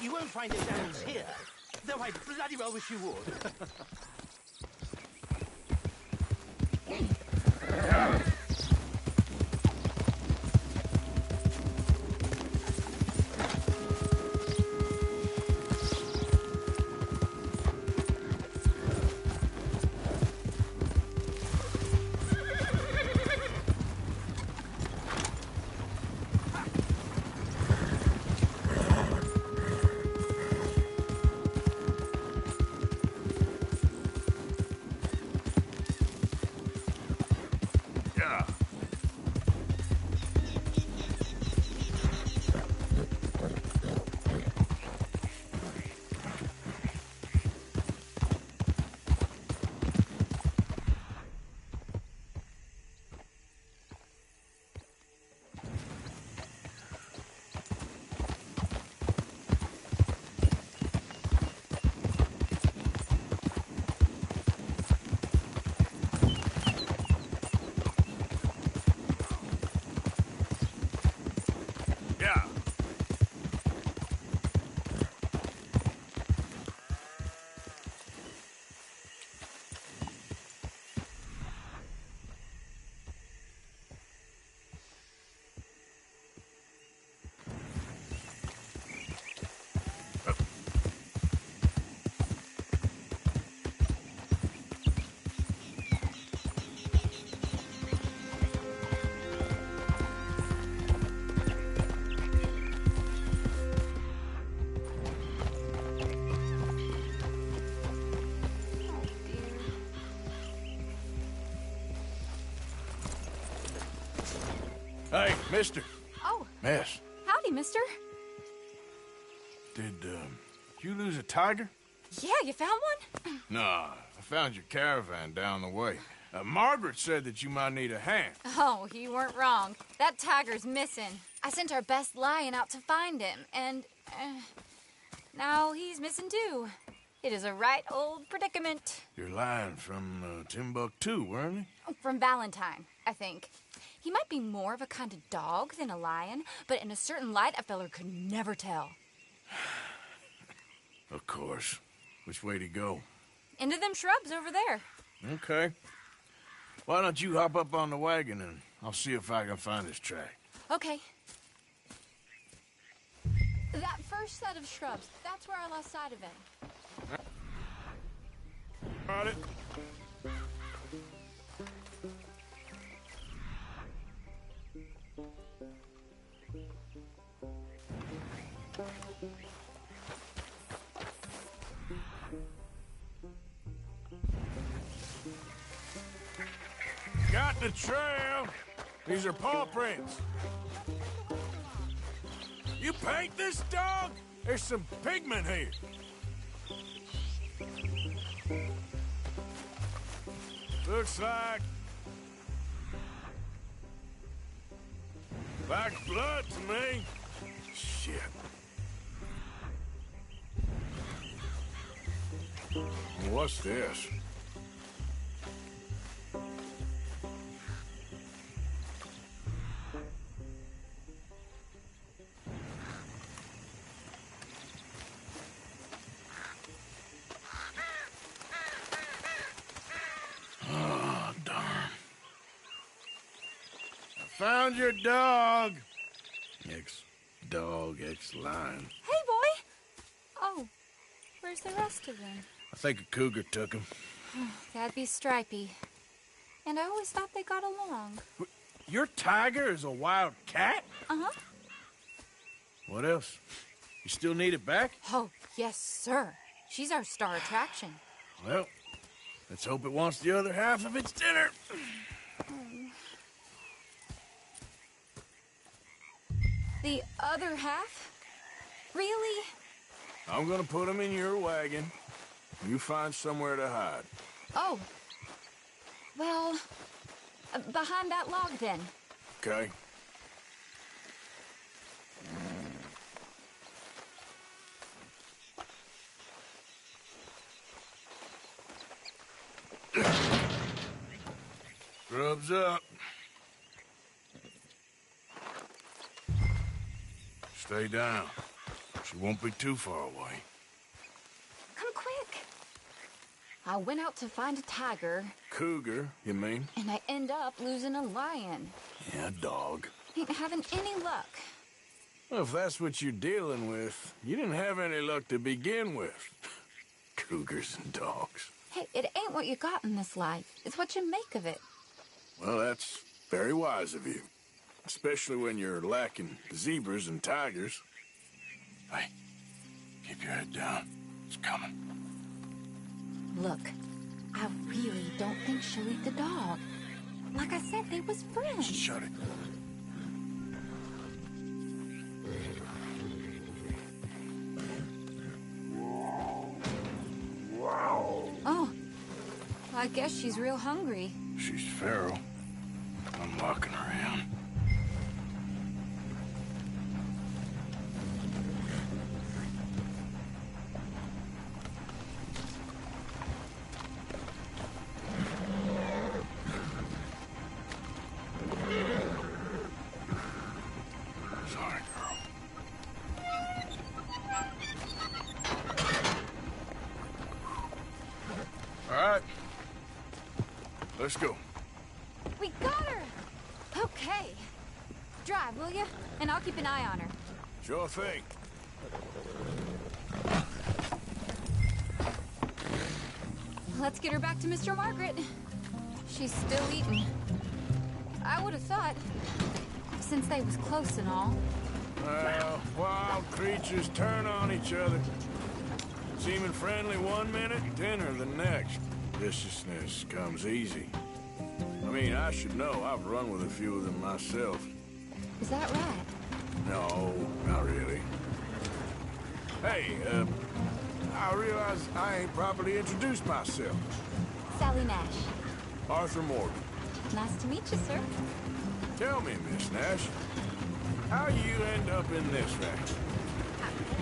You won't find those animals here, though I bloody well wish you would. Hey, mister. Oh. Miss, Howdy, mister. did you lose a tiger? Yeah, you found one? Nah, I found your caravan down the way. Margaret said that you might need a hand. Oh, you weren't wrong. That tiger's missing. I sent our best lion out to find him, and now he's missing too. It is a right old predicament. Your lion from Timbuktu, weren't he? From Valentine, I think. He might be more of a kind of dog than a lion, but in a certain light, a feller could never tell. Of course. Which way to go? Into them shrubs over there. Okay. Why don't you hop up on the wagon and I'll see if I can find his track. Okay. That first set of shrubs, that's where I lost sight of him. Got it. Got the trail. These are paw prints. You paint this dog? There's some pigment here. Looks like blood to me. Shit. What's this? Oh, darn. I found your dog. Ex-dog, ex-lion. Hey, boy! Oh, where's the rest of them? I think a cougar took him. That'd be Stripey. And I always thought they got along. Your tiger is a wild cat? Uh-huh. What else? You still need it back? Oh, yes, sir. She's our star attraction. Well, let's hope it wants the other half of its dinner. The other half? Really? I'm gonna put them in your wagon. You find somewhere to hide. Oh. Well, behind that log then. Okay. Grub's up. Stay down. She won't be too far away. Come quick. I went out to find a tiger. Cougar, you mean? And I end up losing a lion. Yeah, dog. Ain't having any luck. Well, if that's what you're dealing with, you didn't have any luck to begin with. Cougars and dogs. Hey, it ain't what you got in this life. It's what you make of it. Well, that's very wise of you. Especially when you're lacking zebras and tigers. Hey, keep your head down. It's coming. Look, I really don't think she'll eat the dog. Like I said, they was friends. Shut it. Oh, I guess she's real hungry. She's feral. I'm walking around. Sorry, girl. All right. Let's go. We got her! Okay. Drive, will you? And I'll keep an eye on her. Sure thing. Let's get her back to Mr. Margaret. She's still eating. I would have thought, since they was close and all. Well, wild creatures turn on each other. Seeming friendly one minute, dinner the next. Viciousness comes easy. I mean, I should know. I've run with a few of them myself. Is that right? No, not really. Hey, I realize I ain't properly introduced myself. Sally Nash. Arthur Morgan. Nice to meet you, sir. Tell me, Miss Nash, how you end up in this wreck?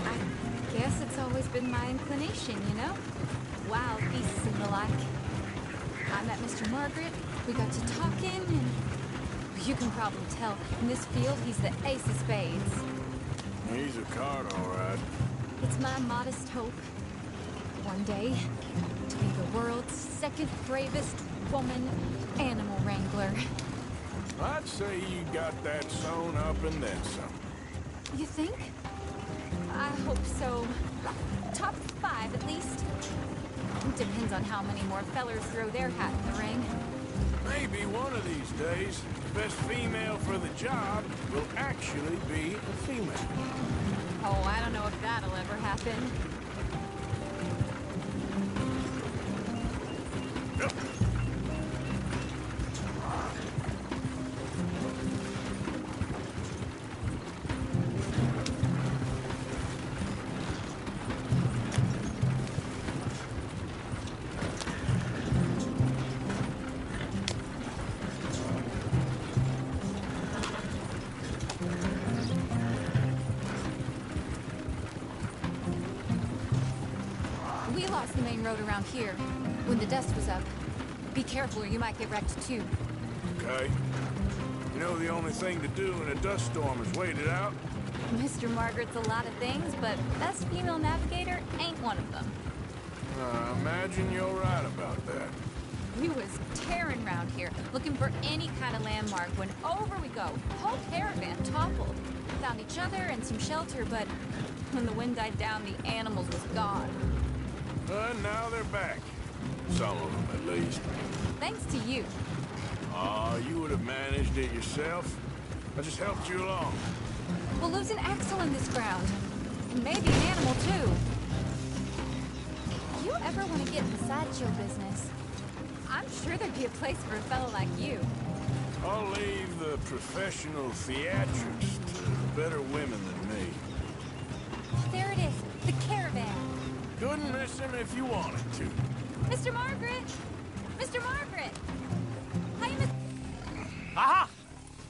I guess it's always been my inclination, you know? Wild beasts and the like. I met Mr. Margaret, we got to talking, and you can probably tell, in this field, he's the ace of spades. He's a card, all right. It's my modest hope, one day, to be the world's second bravest woman animal wrangler. I'd say you got that sewn up and then some. You think? I hope so. Top 5, at least. Depends on how many more fellers throw their hat in the ring. Maybe one of these days, the best female for the job will actually be a female. Oh, I don't know if that'll ever happen. We lost the main road around here when the dust was up. Be careful or you might get wrecked too. Okay. You know the only thing to do in a dust storm is wait it out? Mr. Margaret's a lot of things, but best female navigator ain't one of them. I imagine you're right about that. We was tearing around here, looking for any kind of landmark when over we go. Whole caravan toppled. Found each other and some shelter, but when the wind died down, the animals was gone. And now they're back. Some of them, at least. Thanks to you. You would have managed it yourself. I just helped you along. We'll lose an axle in this ground. And maybe an animal, too. If you ever want to get in the sideshow business, I'm sure there'd be a place for a fellow like you. I'll leave the a professional theatrist to better women than me. There it is, the caravan. Couldn't miss him if you wanted to. Mr. Margaret! Mr. Margaret! Hi, Miss... Aha!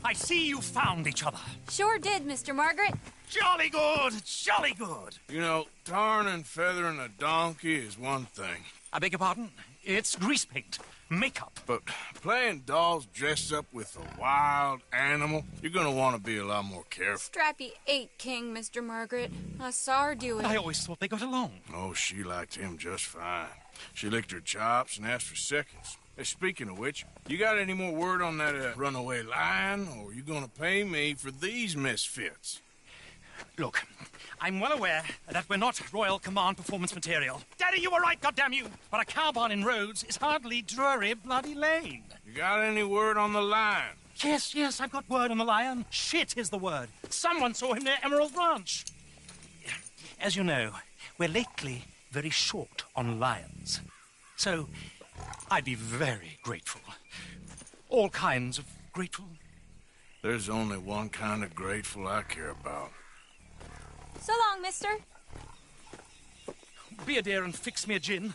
I see you found each other. Sure did, Mr. Margaret. Jolly good, jolly good. You know, tarring and feathering a donkey is one thing. I beg your pardon? It's grease paint, makeup. But playing dolls dressed up with a wild animal, you're gonna want to be a lot more careful. Strappy ate King, Mr. Margaret. I saw her do it. I always thought they got along. Oh, she liked him just fine. She licked her chops and asked for seconds. Hey, speaking of which, you got any more word on that runaway lion, or are you gonna pay me for these misfits? Look, I'm well aware that we're not Royal Command performance material. Daddy, you were right, goddamn you! But a cow barn in Rhodes is hardly Drury Bloody Lane. You got any word on the lion? Yes, I've got word on the lion. Shit is the word. Someone saw him near Emerald Ranch. As you know, we're lately very short on lions. So, I'd be very grateful. All kinds of grateful. There's only one kind of grateful I care about. So long, mister. Be a dear and fix me a gin.